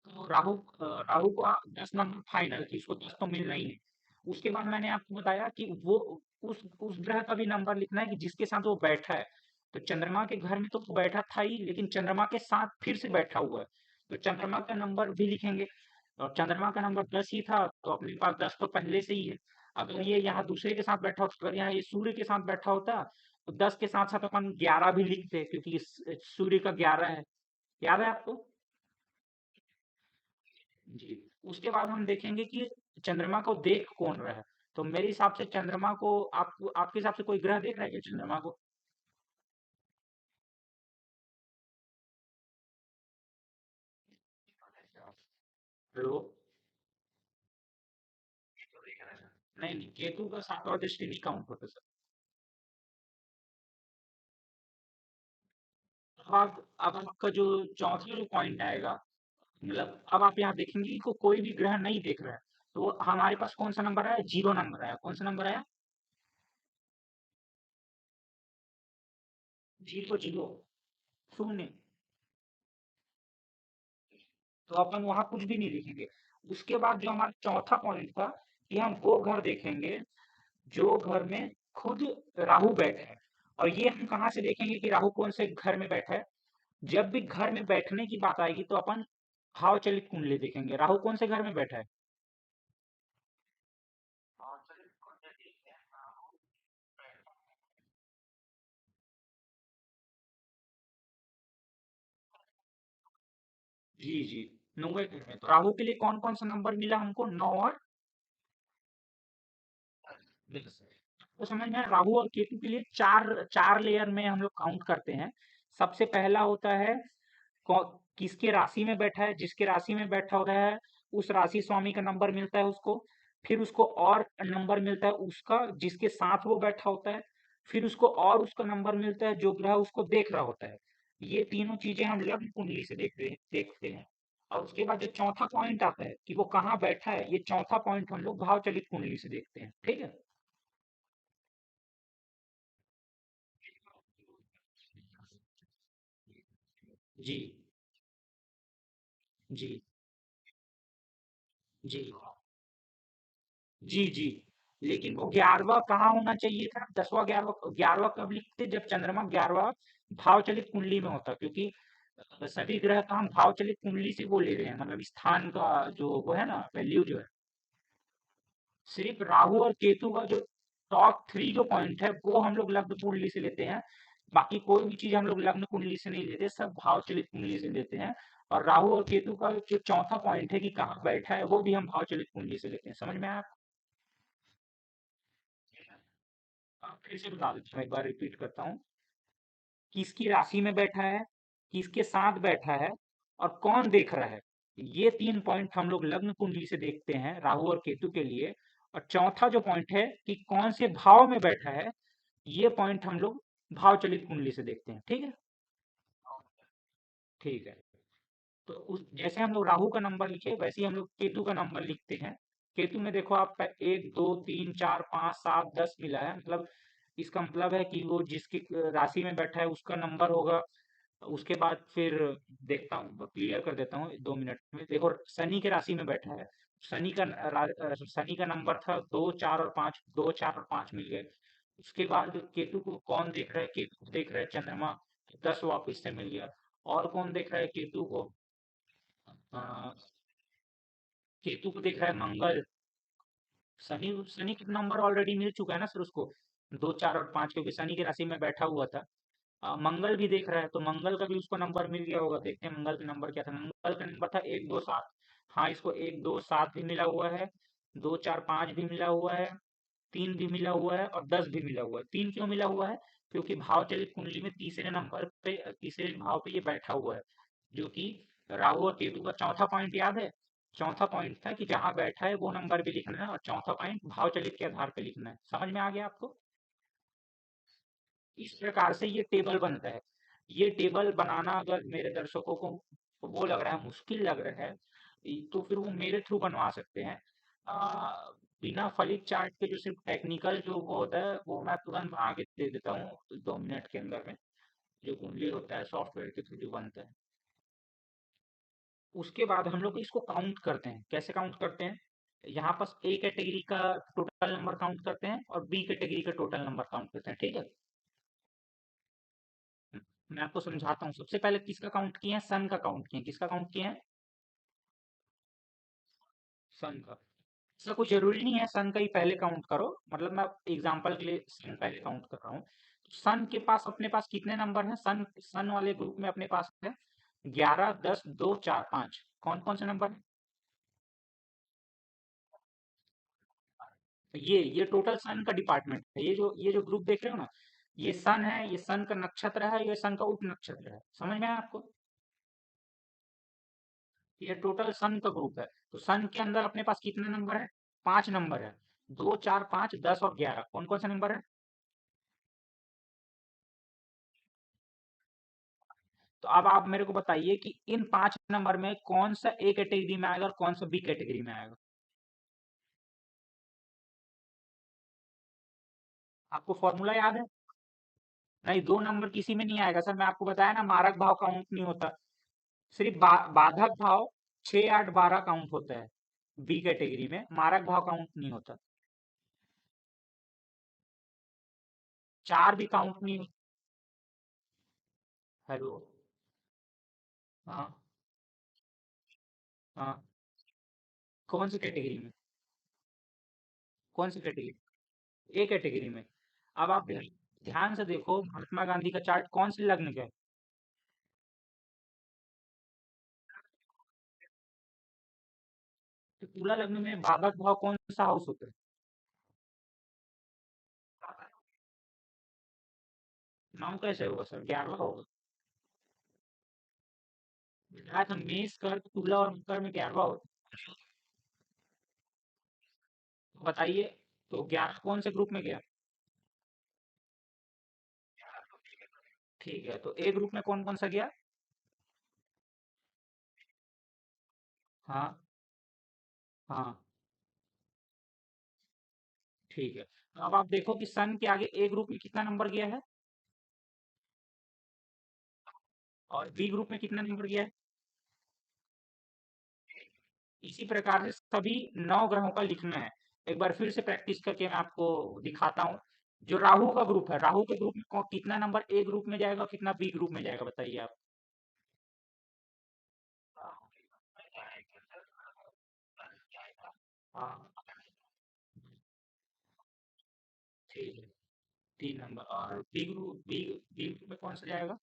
तो राहु को 10 नंबर फाइनल कि उसको 10 तो मिलना ही है। उसके बाद मैंने आपको बताया कि वो उस ग्रह का भी नंबर लिखना है कि जिसके साथ वो बैठा है। तो चंद्रमा के घर में तो वो बैठा था ही, लेकिन चंद्रमा के साथ फिर से बैठा हुआ है, तो चंद्रमा का नंबर भी लिखेंगे। और चंद्रमा का नंबर 10 ही था, तो अपने पास 10 तो पहले से ही है। अगर ये यहाँ दूसरे के साथ बैठा होता, अगर यहाँ ये सूर्य के साथ बैठा होता, तो 10 के साथ साथ अपन 11 भी लिखते, क्योंकि सूर्य का 11 है। याद है आपको? जी। उसके बाद हम देखेंगे कि चंद्रमा को देख कौन रहा है। तो मेरे हिसाब से चंद्रमा को आपके हिसाब से कोई ग्रह देख रहा है क्या चंद्रमा को? हेलो? नहीं नहीं, केतु का सातवां दृष्टि नहीं काउंट होता सर। अब आपका जो चौथा जो पॉइंट आएगा, मतलब अब आप यहाँ देखेंगे कि कोई भी ग्रह नहीं देख रहा है, तो हमारे पास कौन सा नंबर आया? 0 नंबर आया। कौन सा नंबर आया? 0 0, शून्य। तो अपन वहां कुछ भी नहीं लिखेंगे। उसके बाद जो हमारा चौथा पॉइंट था कि हम वो घर देखेंगे जो घर में खुद राहु बैठा है। और ये हम कहाँ से देखेंगे कि राहु कौन से घर में बैठा है? जब भी घर में बैठने की बात आएगी तो अपन भाव चलित कुंडली देखेंगे, राहु कौन से घर में बैठा है। जी जी, 9वें घर में। तो राहु के लिए कौन कौन सा नंबर मिला हमको? 9 और 10। तो समझ में आया? राहु और केतु के लिए चार चार लेयर में हम लोग काउंट करते हैं। सबसे पहला होता है किसके राशि में बैठा है, जिसके राशि में बैठा होता है उस राशि स्वामी का नंबर मिलता है उसको। फिर उसको और नंबर मिलता है उसका जिसके साथ वो बैठा होता है। फिर उसको और उसका नंबर मिलता है जो ग्रह उसको देख रहा होता है। ये तीनों चीजें हम लग्न कुंडली से देखते हैं। और उसके बाद जो चौथा पॉइंट आता है कि वो कहाँ बैठा है, ये चौथा पॉइंट हम लोग भाव चलित कुंडली से देखते हैं। ठीक है? जी जी जी जी जी। लेकिन वो 11वां कहाँ होना चाहिए था? 10वां 11वां 11वां कब लिखते? जब चंद्रमा 11वां भाव चलित कुंडली में होता, क्योंकि सभी ग्रह का हम भाव चलित कुंडली से वो ले रहे हैं, मतलब स्थान का जो वो है ना वैल्यू जो है। सिर्फ राहु और केतु का जो टॉप 3 जो पॉइंट है वो हम लोग लग्न कुंडली से लेते हैं। बाकी कोई भी चीज हम लोग लग्न कुंडली से नहीं लेते, सब भाव चलित कुंडली से लेते हैं। और राहु और केतु का जो चौथा पॉइंट है कि कहाँ बैठा है, वो भी हम भाव चलित कुंडली से लेते हैं। समझ में आया आपको? फिर से बता देता हूँ, एक बार रिपीट करता हूँ। किसकी राशि में बैठा है, किसके साथ बैठा है, और कौन देख रहा है। ये 3 पॉइंट हम लोग लग्न कुंडली से देखते हैं राहु और केतु के लिए। और चौथा जो पॉइंट है कि कौन से भाव में बैठा है, ये पॉइंट हम लोग भाव चलित कुंडली से देखते हैं। ठीक है? ठीक है। तो उस जैसे हम लोग राहु का नंबर लिखे, वैसे ही हम लोग केतु का नंबर लिखते हैं। केतु में देखो आप 1 2 3 4 5 7 10 मिला है, मतलब इसका मतलब है कि वो जिसकी राशि में बैठा है उसका नंबर होगा। उसके बाद फिर देखता हूँ, क्लियर कर देता हूँ 2 मिनट में। देखो शनि के राशि में बैठा है, शनि का नंबर था 2 4 और 5, 2 4 और 5 मिल गए। उसके बाद केतु को कौन देख रहा है? केतु को देख रहा है चंद्रमा, 10 वापिस से मिल गया। और कौन देख रहा है केतु को? अ, केतु को देख रहा है मंगल। शनि शनि का नंबर ऑलरेडी मिल चुका है ना सर उसको, 2 4 और 5, क्योंकि शनि की राशि में बैठा हुआ था। मंगल भी देख रहा है, तो मंगल का भी उसको नंबर मिल गया होगा। देखते हैं मंगल का नंबर क्या था। मंगल का नंबर था 1 2 7। हाँ, इसको 1 2 7 भी मिला हुआ है, 2 4 5 भी मिला हुआ है, 3 भी मिला हुआ है, और 10 भी मिला हुआ है। 3 क्यों मिला हुआ है? क्योंकि भाव चलित कुंडली में तीसरे नंबर पे, तीसरे भाव पे ये बैठा हुआ है, जो कि राहु और केतु का चौथा पॉइंट याद है। चौथा पॉइंट था कि जहां बैठा है वो नंबर भी लिखना है, और चौथा पॉइंट भाव चलित के आधार पे लिखना है। समझ में आ गया आपको? इस प्रकार से ये टेबल बनता है। ये टेबल बनाना अगर मेरे दर्शकों को वो लग रहा है, मुश्किल लग रहा है, तो फिर वो मेरे थ्रू बनवा सकते हैं। आ, बिना फलित चार्ट के जो सिर्फ टेक्निकल जो वो होता है वो मैं तुरंत बना के दे देता हूँ 2 मिनट के अंदर में। जो कुंडली होता है सॉफ्टवेयर के थ्रू जो बनता है, उसके बाद हम लोग इसको काउंट करते हैं। कैसे काउंट करते हैं? यहाँ पर ए कैटेगरी का टोटल नंबर काउंट करते हैं और बी कैटेगरी का टोटल नंबर काउंट करते हैं, ठीक है। मैं आपको समझाता हूँ। सबसे पहले किसका काउंट किए हैं? सन का काउंट किए हैं। किसका काउंट किए हैं? सन का। इसका कुछ जरूरी नहीं है सन का ही पहले काउंट करो, मतलब मैं एग्जांपल के लिए सन पहले काउंट कर रहा हूँ। तो सन के पास अपने पास कितने नंबर हैं? सन सन वाले ग्रुप में अपने पास है 11, 10, 2, 4, 5। कौन कौन से नंबर हैं? ये टोटल सन का डिपार्टमेंट है। ये जो ग्रुप देख रहे हो ना, ये सन है, ये सन का नक्षत्र है, ये सन का उप नक्षत्र है। समझ में आया आपको? ये टोटल सन का ग्रुप है। तो सन के अंदर अपने पास कितने नंबर है? 5 नंबर है। 2, 4, 5, 10 और 11। कौन कौन से नंबर है? तो अब आप मेरे को बताइए कि इन 5 नंबर में कौन सा ए कैटेगरी में आएगा और कौन सा बी कैटेगरी में आएगा। आपको फॉर्मूला याद है? नहीं, 2 नंबर किसी में नहीं आएगा सर। मैं आपको बताया ना, मारक भाव काउंट नहीं होता। सिर्फ बाधक भाव 6, 8, 12 काउंट होता है बी कैटेगरी में। मारक भाव काउंट नहीं होता। 4 भी काउंट नहीं। हेलो। हाँ। हाँ। कौन सी कैटेगरी में? कौन सी कैटेगरी? ए कैटेगरी में। अब आप ध्यान से देखो, महात्मा गांधी का चार्ट कौन से लग्न का है? तो तुला लग्न में बाधक भाव कौन सा हाउस होता है? नाम कैसे होगा सर? 11 होगा। आज हम मेष कर तुला और मकर में 11 होता है। तो बताइए, तो 11 कौन से ग्रुप में गया? ठीक है, तो ए ग्रुप में कौन कौन सा गया? हाँ। हाँ। ठीक है, तो अब आप देखो कि सन के आगे ए ग्रुप में कितना नंबर गया है और बी ग्रुप में कितना नंबर गया है। इसी प्रकार से सभी 9 ग्रहों का लिखना है। एक बार फिर से प्रैक्टिस करके मैं आपको दिखाता हूँ। जो राहु का ग्रुप है, राहु के ग्रुप में कितना नंबर ए ग्रुप में जाएगा, कितना बी ग्रुप में जाएगा, बताइए आप। हाँ। ठीक है, 3 नंबर। और बी ग्रुप में कौन सा जाएगा?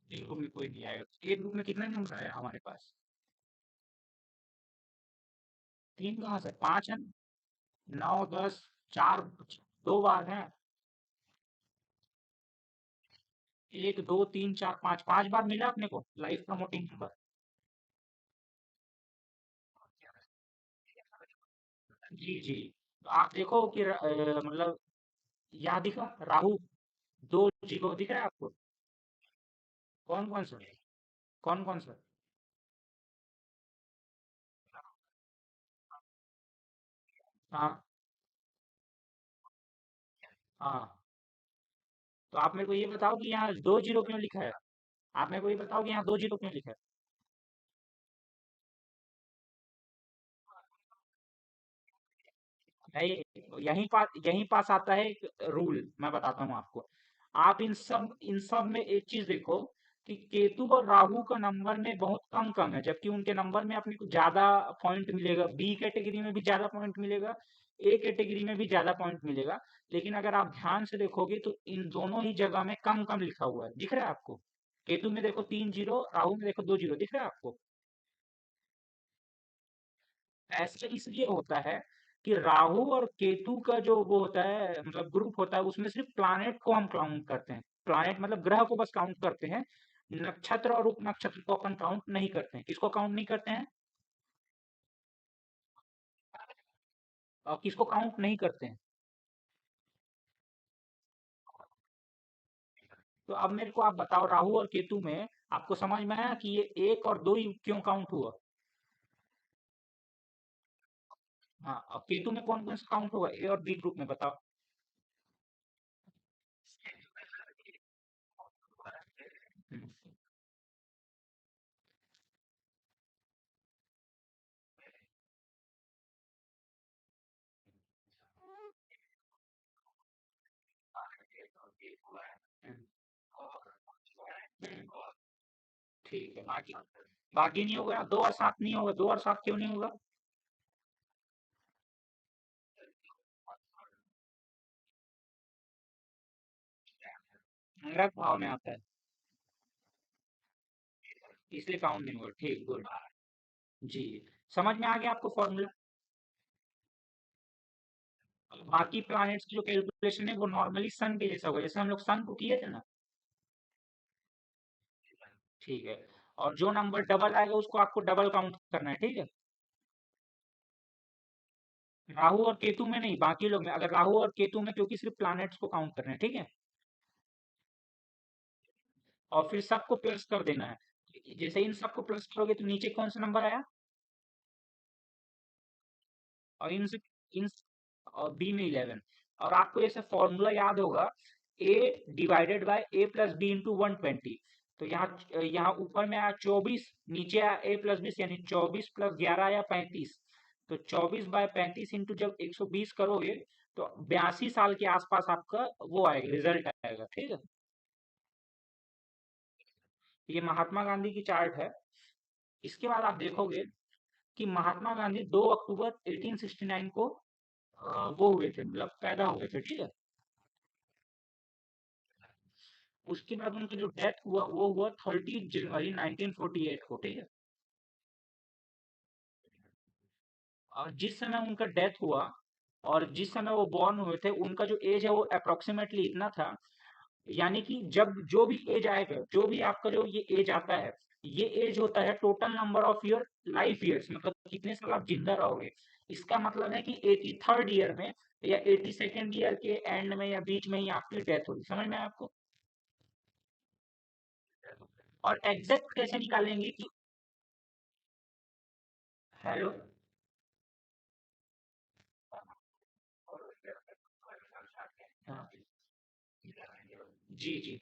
बी ग्रुप में कोई नहीं आएगा। ए ग्रुप में कितना नंबर आया हमारे पास? 3 कहाँ से? 5 है। 9, 10, 4, 2 बार है। 1, 2, 3, 4, 5, 5 बार मिला अपने को लाइफ प्रमोटिंग नंबर। जी जी। तो आप देखो कि मतलब यहाँ दिखा राहु 2 0 दिख रहा है आपको? कौन कौन सा? कौन कौन सा? हाँ। हाँ। तो आप मेरे को ये बताओ कि यहाँ 2 0 क्यों लिखा है? आप मेरे को ये बताओ कि यहाँ 2 0 क्यों लिखा है? नहीं, यहीं पास आता है एक रूल, मैं बताता हूँ आपको। आप इन सब में एक चीज देखो कि केतु और राहु का नंबर में बहुत कम कम है, जबकि उनके नंबर में अपने को ज्यादा पॉइंट मिलेगा। बी कैटेगरी में भी ज्यादा पॉइंट मिलेगा, ए कैटेगरी में भी ज्यादा पॉइंट मिलेगा। लेकिन अगर आप ध्यान से देखोगे तो इन दोनों ही जगह में कम कम लिखा हुआ है। दिख रहा है आपको? केतु में देखो 3 0, राहु में देखो 2 0। दिख रहा है आपको? ऐसा इसलिए होता है कि राहु और केतु का जो वो होता है, मतलब ग्रुप होता है, उसमें सिर्फ प्लैनेट को हम काउंट करते हैं। प्लैनेट मतलब ग्रह को बस काउंट करते हैं। नक्षत्र और उप नक्षत्र को अपन काउंट नहीं करते हैं। किसको काउंट नहीं करते हैं? और किसको काउंट नहीं करते हैं? तो अब मेरे को आप बताओ, राहु और केतु में आपको समझ में आया कि ये एक और दो ही क्यों काउंट हुआ? हाँ, अब केतु में कौन कौन सा काउंट होगा ए और बी ग्रुप में, बताओ। हम्म, हम्म, हम्म, ठीक है। बाकी बाकी नहीं होगा, दो और सात नहीं होगा, दो और सात क्यों नहीं होगा? मेरा भाव में आता है, इसलिए काउंट नहीं होगा। ठीक, गुड। जी, समझ में आ गया आपको फॉर्मूला? बाकी प्लैनेट्स की जो कैलकुलेशन है वो नॉर्मली सन के जैसा होगा, जैसे हम लोग सन को किए थे ना। ठीक है। और जो नंबर डबल आएगा उसको आपको डबल काउंट करना है, ठीक है। राहु और केतु में नहीं, बाकी लोग में, अगर राहु और केतु में, क्योंकि सिर्फ प्लैनेट्स को काउंट करना है, ठीक है। और फिर सबको प्लस कर देना है। जैसे इन सबको प्लस करोगे तो नीचे कौन सा नंबर आया? और इन और बी में 11। और आपको जैसे फॉर्मूला याद होगा, A divided by A plus B into 120। तो यहाँ यहाँ ऊपर में आया 24, नीचे आया ए प्लस 20, यानी 24 प्लस 11 या 35। तो 24 बाय 35 इंटू जब 120 करोगे तो 82 साल के आसपास आपका वो आएगा, रिजल्ट आएगा, ठीक है। ये महात्मा गांधी की चार्ट है। इसके बाद आप देखोगे कि महात्मा गांधी 2 अक्टूबर 1869 को वो हुए थे, मतलब पैदा हुए थे, ठीक है। उसके बाद उनका जो डेथ हुआ वो हुआ 30 जनवरी 1948 को, ठीक है। और जिस समय उनका डेथ हुआ और जिस समय वो बॉर्न हुए थे, उनका जो एज है वो अप्रोक्सीमेटली इतना था। यानी कि जब जो भी एज आएगा, जो भी आपका जो ये एज आता है, ये एज होता है total number of your life years, मतलब कितने साल आप जिंदा रहोगे। इसका मतलब है कि 83rd ईयर में या 82nd ईयर के एंड में या बीच में ही आपकी डेथ होगी, समझ में आया आपको? और एग्जैक्ट कैसे निकालेंगे कि, हेलो। हाँ, जी जी।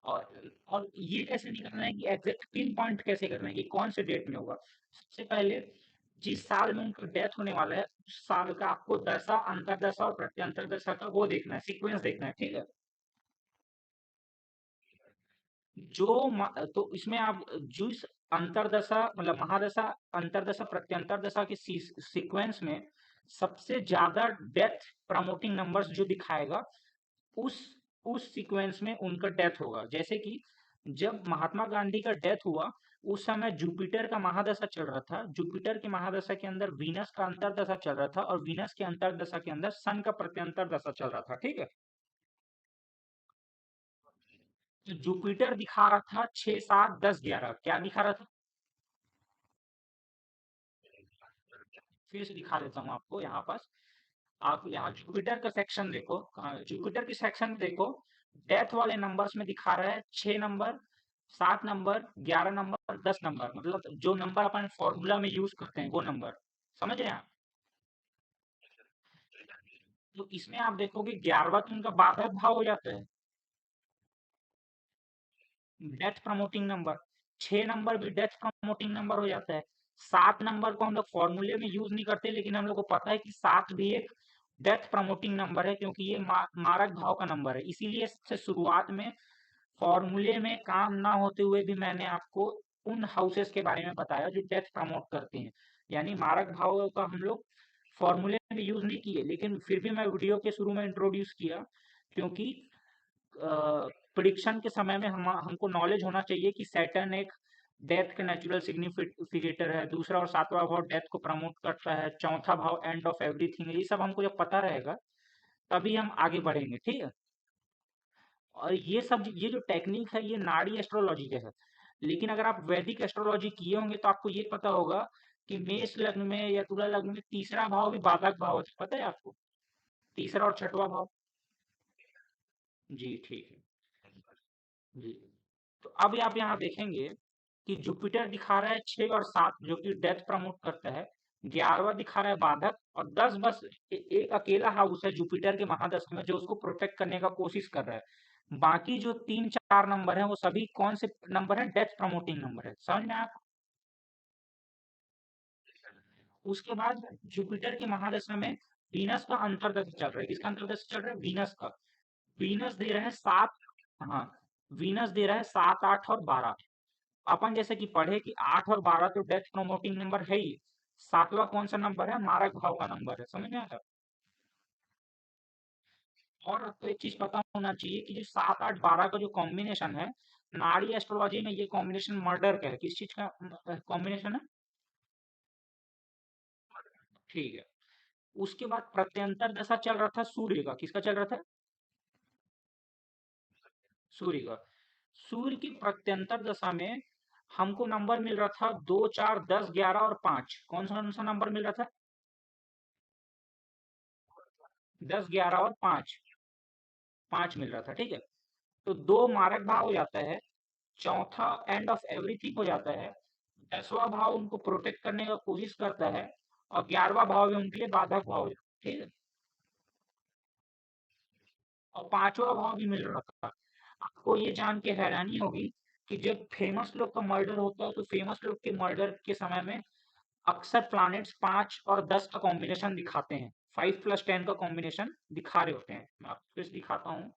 और ये कैसे निकालना है कि एग्जैक्ट पिन पॉइंट कैसे करना है कि कौन से डेट में होगा? सबसे पहले जिस साल में उनका डेथ होने वाला है उस साल का आपको दशा, अंतरदशा और प्रत्यंतर दशा का वो देखना है, सीक्वेंस देखना है, ठीक है। तो इसमें आप जिस अंतरदशा, मतलब महादशा, अंतरदशा, प्रत्यंतर दशा के सीक्वेंस में सबसे ज्यादा डेथ प्रमोटिंग नंबर्स जो दिखाएगा, उस उस सीक्वेंस में उनका डेथ होगा। जैसे कि जब महात्मा गांधी का डेथ हुआ उस समय जुपिटर का महादशा चल रहा था, जुपिटर के महादशा के अंदर वीनस का अंतरदशा चल रहा था, और वीनस के अंतरदशा के अंदर सन का प्रत्यंतर दशा चल रहा था, ठीक है। तो जुपिटर दिखा रहा था 6, 7, 10, 11, क्या दिखा रहा था? फिर से दिखा देता हूँ आपको यहाँ पास। आप यहाँ जुपिटर का सेक्शन देखो, जुपिटर के सेक्शन में देखो, डेथ वाले नंबर्स में दिखा रहा है 6 नंबर, 7 नंबर, 11 नंबर, 10 नंबर, मतलब जो नंबर अपन फॉर्मूला में यूज करते हैं वो नंबर, समझ रहे हैं आप? तो इसमें आप देखोगे 11वां तो उनका बाधक भाव हो जाता है, डेथ प्रमोटिंग नंबर। 6 नंबर भी डेथ प्रमोटिंग नंबर हो जाता है। 7 नंबर को हम लोग फॉर्मूले में यूज नहीं करते, लेकिन हम लोग को पता है कि 7 भी एक डेथ प्रमोटिंग नंबर है, क्योंकि ये मारक भाव का नंबर है। इसीलिए सबसे शुरुआत में फॉर्मूले में काम ना होते हुए भी मैंने आपको उन हाउसेस के बारे में बताया जो डेथ प्रमोट करते हैं। यानी मारक भाव का हम लोग फॉर्मूले में यूज नहीं किए, लेकिन फिर भी मैं वीडियो के शुरू में इंट्रोड्यूस किया, क्योंकि प्रिडिक्शन के समय में हमको नॉलेज होना चाहिए कि सैटर्न एक डेथ का नेचुरल सिग्निफिकेटर है, दूसरा और सातवां भाव डेथ को प्रमोट करता है, चौथा भाव एंड ऑफ एवरीथिंग है। ये सब हमको जब पता रहेगा तभी हम आगे बढ़ेंगे, ठीक है। और ये सब, ये जो टेक्निक है ये नाड़ी एस्ट्रोलॉजी का है। लेकिन अगर आप वैदिक एस्ट्रोलॉजी किए होंगे तो आपको ये पता होगा कि मेष लग्न में या तुला लग्न में तीसरा भाव भी बाधक भाव है, पता है आपको? तीसरा और छठवां भाव। जी ठीक है। जी। तो अब आप यहाँ देखेंगे कि जुपिटर दिखा रहा है 6 और 7 जो कि डेथ प्रमोट करता है। 11वां दिखा रहा है बाधक और 10 बस एक अकेला हाउस है जुपिटर के महादशा में जो उसको प्रोटेक्ट करने का कोशिश कर रहा है। बाकी जो 3 4 नंबर है वो सभी कौन से नंबर है? डेथ प्रमोटिंग नंबर है। समझ में आप? उसके बाद जुपिटर की महादशा में वीनस का अंतर्दशा चल रहा है। किसका अंतर्दशा चल रहा है? वीनस का। वीनस दे रहा है 7। हाँ, वीनस दे रहा है 7 8 और 12। अपन जैसे कि पढ़े कि 8 और 12 तो डेथ प्रमोटिंग नंबर है ही। 7वां कौन सा नंबर है? मारक भाव का नंबर है। समझ में आया? और आपको एक चीज पता होना चाहिए कि जो 7 8 12 का जो कॉम्बिनेशन है, नाड़ी एस्ट्रोलॉजी में ये कॉम्बिनेशन मर्डर का है। किस चीज का कॉम्बिनेशन है? ठीक है। उसके बाद प्रत्यंतर दशा चल रहा था सूर्य का। किसका चल रहा था? सूर्य का। सूर्य की प्रत्यंतर दशा में हमको नंबर मिल रहा था 2 4 10 11 और 5। कौन सा नंबर मिल रहा था? 10 11 और 5। 5 मिल रहा था। ठीक है। तो 2 मारक भाव हो जाता है। चौथा एंड ऑफ एवरीथिंग हो जाता है। 10वां भाव उनको प्रोटेक्ट करने का कोशिश करता है और 11वां भाव भी उनके लिए बाधक भाव है। ठीक है। और 5वां भाव भी मिल रहा था। आपको ये जान के हैरानी होगी कि जब फेमस लोग का मर्डर होता है तो फेमस लोग के मर्डर के समय में अक्सर प्लैनेट्स 5 और 10 का कॉम्बिनेशन दिखाते हैं। 5 प्लस 10 का कॉम्बिनेशन दिखा रहे होते हैं। मैं आपको इस दिखाता हूँ।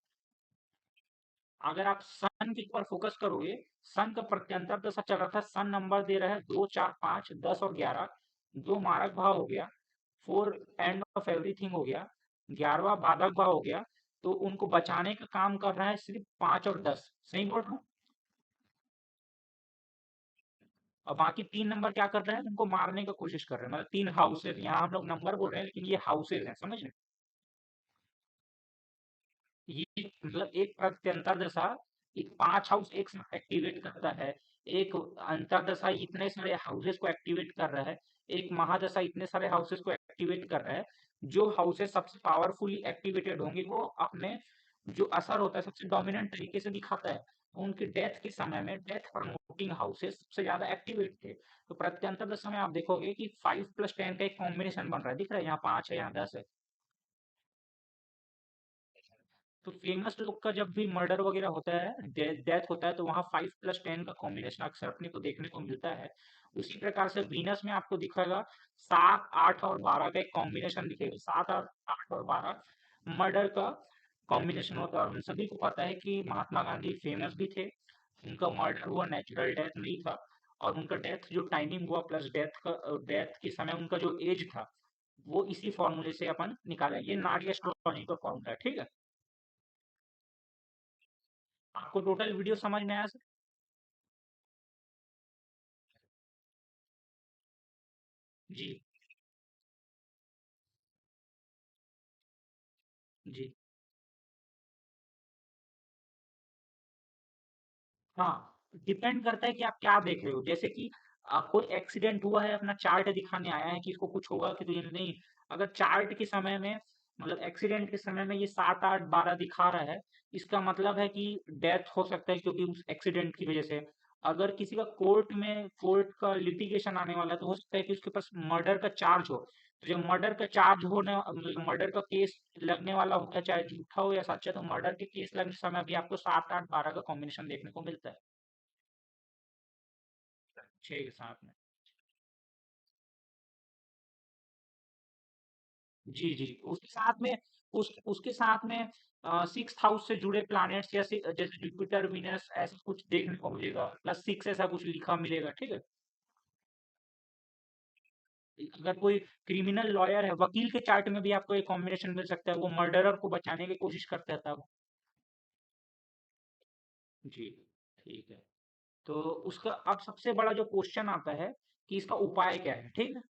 अगर आप सन के ऊपर फोकस करोगे, सन का प्रत्यंतर दशा चल रहा था। सन नंबर दे रहा है 2 4 5 10 और 11। 2 मारक भाव हो गया। 4 एंड ऑफ एवरीथिंग हो गया। 11वां बाधक भाव हो गया। तो उनको बचाने का काम कर रहा है सिर्फ 5 और 10। सही बोल रहा हूँ? और बाकी 3 नंबर क्या कर रहे हैं? उनको मारने का कोशिश कर रहे हैं। मतलब 3 हाउसेज, यहाँ हम लोग नंबर बोल रहे हैं लेकिन ये हाउसेज हैं। समझ रहे? ये मतलब एक प्रत्यंतर दशा एक 5 हाउस एक साथ एक्टिवेट करता है। एक अंतरदशा इतने सारे हाउसेस को एक्टिवेट कर रहा है। एक महादशा इतने सारे हाउसेस को एक्टिवेट कर रहा है। जो हाउसेस सबसे पावरफुली एक्टिवेटेड होंगे वो अपने जो असर होता है सबसे डोमिनेंट तरीके से दिखाता है। उनके डेथ के समय में डेथ प्रमोटिंग हाउसेस सबसे ज्यादा एक्टिवेट थे। तो प्रत्यंतर दशा में आप देखोगे कि 5 प्लस 10 का एक कॉम्बिनेशन बन रहा है। दिख रहा है? यहाँ 5 है, यहाँ 10 है। तो फेमस लोग का जब भी मर्डर वगैरह होता है, डेथ होता है, तो वहां 5 प्लस 10 का कॉम्बिनेशन अक्सर अपने को देखने को मिलता है। उसी प्रकार से वीनस में आपको दिखेगा 7 8 और 12 का एक कॉम्बिनेशन दिखेगा। 7 और 8 और 12 मर्डर का कॉम्बिनेशन होता है। और हम सभी को पता है कि महात्मा गांधी फेमस भी थे। उनका मर्डर हुआ, नेचुरल डेथ नहीं था। और उनका डेथ जो टाइमिंग हुआ प्लस डेथ के समय उनका जो एज था वो इसी फॉर्मूले से अपन निकाला। ये नाड़ी एस्ट्रोलॉजी का फॉर्मूला है। ठीक है। आपको टोटल वीडियो समझ में आया सर? जी। जी। हाँ, डिपेंड करता है कि आप क्या देख रहे हो। जैसे कि कोई एक्सीडेंट हुआ है, अपना चार्ट दिखाने आया है कि इसको कुछ होगा कि तो ये नहीं। अगर चार्ट के समय में मतलब एक्सीडेंट के समय में ये 7 8 12 दिखा रहा है, इसका मतलब है कि डेथ हो सकता है क्योंकि उस एक्सीडेंट की वजह से। अगर किसी का कोर्ट का लिटिगेशन आने वाला है तो हो सकता है कि उसके पास मर्डर का चार्ज हो। तो जब मर्डर का चार्ज होने मर्डर का केस लगने वाला होता है, चाहे झूठा हो या सच्चा, तो मर्डर के केस लगने समय भी आपको 7 8 12 का कॉम्बिनेशन देखने को मिलता है। 6 के साथ में। जी, जी। उसके साथ में उसके साथ में 6th हाउस से जुड़े प्लैनेट्स जैसे जैसे जुपिटर, वीनस ऐसा कुछ देखने को मिलेगा। प्लस 6 ऐसा कुछ लिखा मिलेगा। ठीक है? अगर कोई क्रिमिनल लॉयर है, वकील के चार्ट में भी आपको एक कॉम्बिनेशन मिल सकता है। वो मर्डरर को बचाने की कोशिश करता है तब। जी, ठीक है। तो उसका अब सबसे बड़ा जो क्वेश्चन आता है कि इसका उपाय क्या है? ठीक है?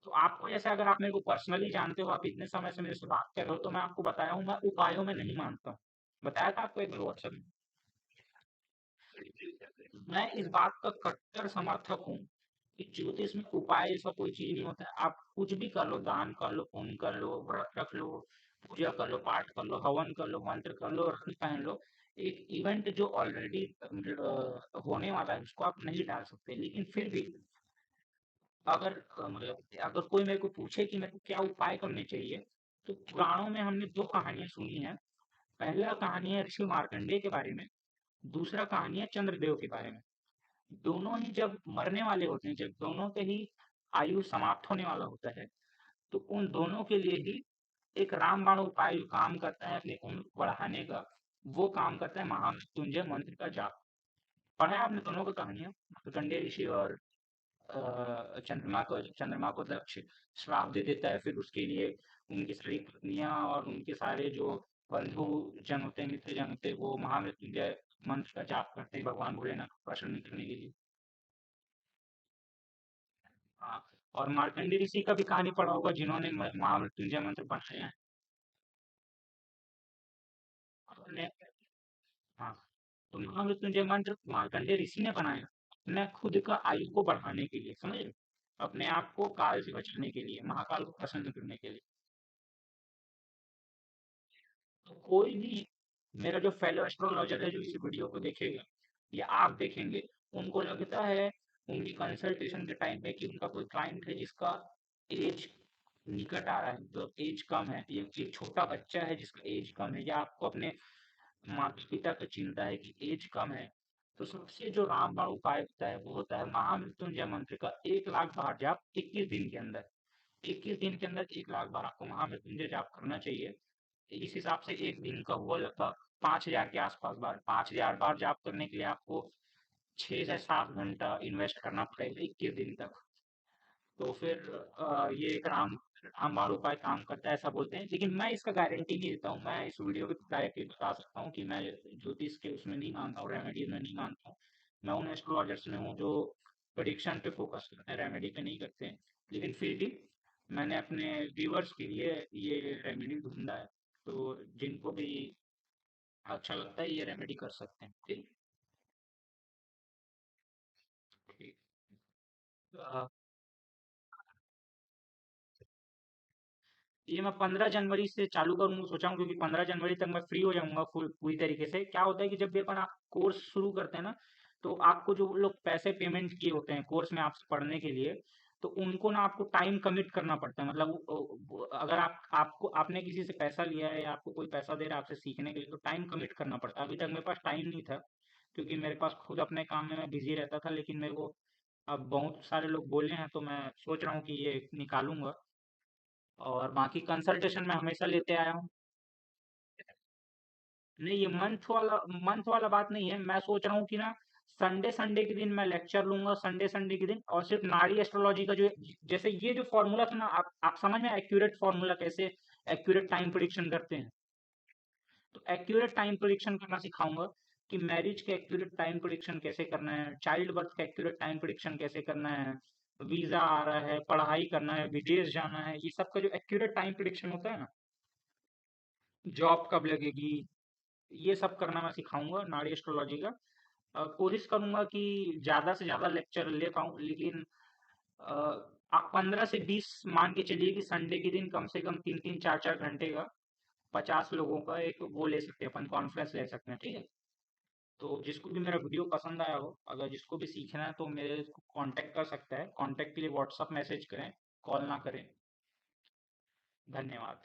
तो आपको जैसे अगर आप मेरे को पर्सनली जानते हो, आप इतने समय से मेरे से बात कर रहे हो, तो मैं आपको बताया हूँ मैं उपायों में नहीं मानता हूँ। बताया था आपको एक बार व्हाट्सएप में। मैं इस बात का कट्टर समर्थक हूँ कि ज्योतिष में उपाय जैसा कोई चीज नहीं होता है। आप कुछ भी कर लो, दान कर लो, पुण्य कर लो, व्रत रख लो, पूजा कर लो, पाठ कर लो, हवन कर लो, मंत्र कर लो, रंग पहन लो। एक इवेंट जो ऑलरेडी होने वाला है उसको आप नहीं डाल सकते, लेकिन फिर भी अगर मतलब अगर कोई मेरे को पूछे कि मेरे को क्या उपाय करने चाहिए, तो पुराणों में हमने दो कहानियां सुनी हैं। पहला कहानी है ऋषि मार्कंडेय के बारे में, दूसरा कहानी है चंद्रदेव के बारे में। दोनों ही जब मरने वाले होते हैं, जब दोनों के ही आयु समाप्त होने वाला होता है, तो उन दोनों के लिए ही एक रामबाण उपाय जो काम करता है अपने उम्र को बढ़ाने का, वो काम करता है महामृत्युंजय मंत्र का जाप। पढ़ा है आपने दोनों की कहानियां, मार्कंडेय ऋषि और चंद्रमा को दक्ष श्राप दे देता है, फिर उसके लिए उनकी सारी पत्नियां और उनके सारे जो बंधु जन होते हैं, मित्र जन होते हैं, वो महामृत्युंजय मंत्र का जाप करते हैं भगवान भोलेनाथ को प्रसन्न करने के लिए। हाँ, और मार्कंडेय ऋषि का भी कहानी पढ़ा होगा जिन्होंने महामृत्युंजय मंत्र बनाया है। अपने हाँ, तो महामृत्युंजय मंत्र मार्कंडेय ऋषि ने बनाया अपने खुद का आयु को बढ़ाने के लिए, समझ रहे? अपने आप को काल से बचाने के लिए, महाकाल को प्रसन्न करने के लिए। तो कोई भी मेरा जो फेलो एस्ट्रोलॉजर है जो इस वीडियो को देखेगा या आप देखेंगे, उनको लगता है उनकी कंसल्टेशन के टाइम पे कि उनका कोई क्लाइंट है जिसका एज निकट आ रहा है, तो एज कम है, या एक छोटा बच्चा है जिसका एज कम है, या आपको अपने माता पिता की चिंता है कि एज कम है, तो सबसे जो रामबाण उपाय होता है वो होता है महामृत्युंजय मंत्र का 1 लाख बार जाप 21 दिन के अंदर। 21 दिन के अंदर 1 लाख बार आपको महामृत्युंजय जाप करना चाहिए। इस हिसाब से एक दिन का हुआ लगभग 5,000 के आसपास बार। 5,000 बार जाप करने के लिए आपको 6 से 7 घंटा इन्वेस्ट करना पड़ेगा 21 दिन तक। तो फिर ये एक रामबाण उपाय काम करता है ऐसा बोलते हैं, लेकिन मैं इसका गारंटी नहीं देता हूँ। मैं इस वीडियो पे डायरेक्टली बता सकता हूँ कि मैं ज्योतिष के उसमें नहीं मानता हूँ, रेमेडीज में नहीं मानता हूँ। मैं उन एस्ट्रोलॉजर्स में हूँ जो प्रेडिक्शन पे फोकस करते हैं, रेमेडी पे नहीं करते हैं। लेकिन फिर भी मैंने अपने व्यूअर्स के लिए ये रेमेडी ढूंढा है, तो जिनको भी अच्छा लगता है ये रेमेडी कर सकते हैं। ठीक। ठीक। अ, ये मैं 15 जनवरी से चालू करूंगा सोचा हूँ, क्योंकि 15 जनवरी तक मैं फ्री हो जाऊंगा फुल पूरी तरीके से। क्या होता है कि जब भी अपन आप कोर्स शुरू करते हैं ना, तो आपको जो लोग पैसे पेमेंट किए होते हैं कोर्स में आपसे पढ़ने के लिए, तो उनको ना आपको टाइम कमिट करना पड़ता है। मतलब अगर आपको आपने किसी से पैसा लिया है या आपको कोई पैसा दे रहा है आपसे सीखने के लिए, तो टाइम कमिट करना पड़ता है। अभी तक मेरे पास टाइम नहीं था, क्योंकि मेरे पास खुद अपने काम में मैं बिजी रहता था, लेकिन मेरे को अब बहुत सारे लोग बोले हैं तो मैं सोच रहा हूँ कि ये निकालूंगा। और बाकी कंसल्टेशन मैं हमेशा लेते आया हूँ। नहीं, ये मंथ वाला बात नहीं है। मैं सोच रहा हूँ कि ना संडे संडे के दिन मैं लेक्चर लूंगा, संडे संडे के दिन, और सिर्फ नाड़ी एस्ट्रोलॉजी का जो, जैसे ये जो फॉर्मूला था ना, आप समझ में एक्यूरेट फॉर्मूला कैसे एक्यूरेट टाइम प्रिडिक्शन करते हैं, तो एक्यूरेट टाइम प्रिडिक्शन करना सिखाऊंगा कि मैरिज के एक्यूरेट टाइम प्रिडिक्शन कैसे करना है, चाइल्ड बर्थ का एक्यूरेट टाइम प्रिडिक्शन कैसे करना है, वीजा आ रहा है, पढ़ाई करना है, विदेश जाना है, ये सब का जो एक्यूरेट टाइम प्रिडिक्शन होता है ना, जॉब कब लगेगी, ये सब करना मैं सिखाऊंगा नाड़ी एस्ट्रोलॉजी का। कोशिश करूंगा कि ज्यादा से ज्यादा लेक्चर ले पाऊँ, लेकिन अ, आप 15 से 20 मान के चलिए कि संडे के दिन कम से कम 3-3 4-4 घंटे का 50 लोगों का एक वो ले सकते हैं, अपन कॉन्फ्रेंस ले सकते हैं, ठीक है? तो जिसको भी मेरा वीडियो पसंद आया हो, अगर जिसको भी सीखना है तो मेरे को कांटेक्ट कर सकता है। कांटेक्ट के लिए व्हाट्सअप मैसेज करें, कॉल ना करें। धन्यवाद।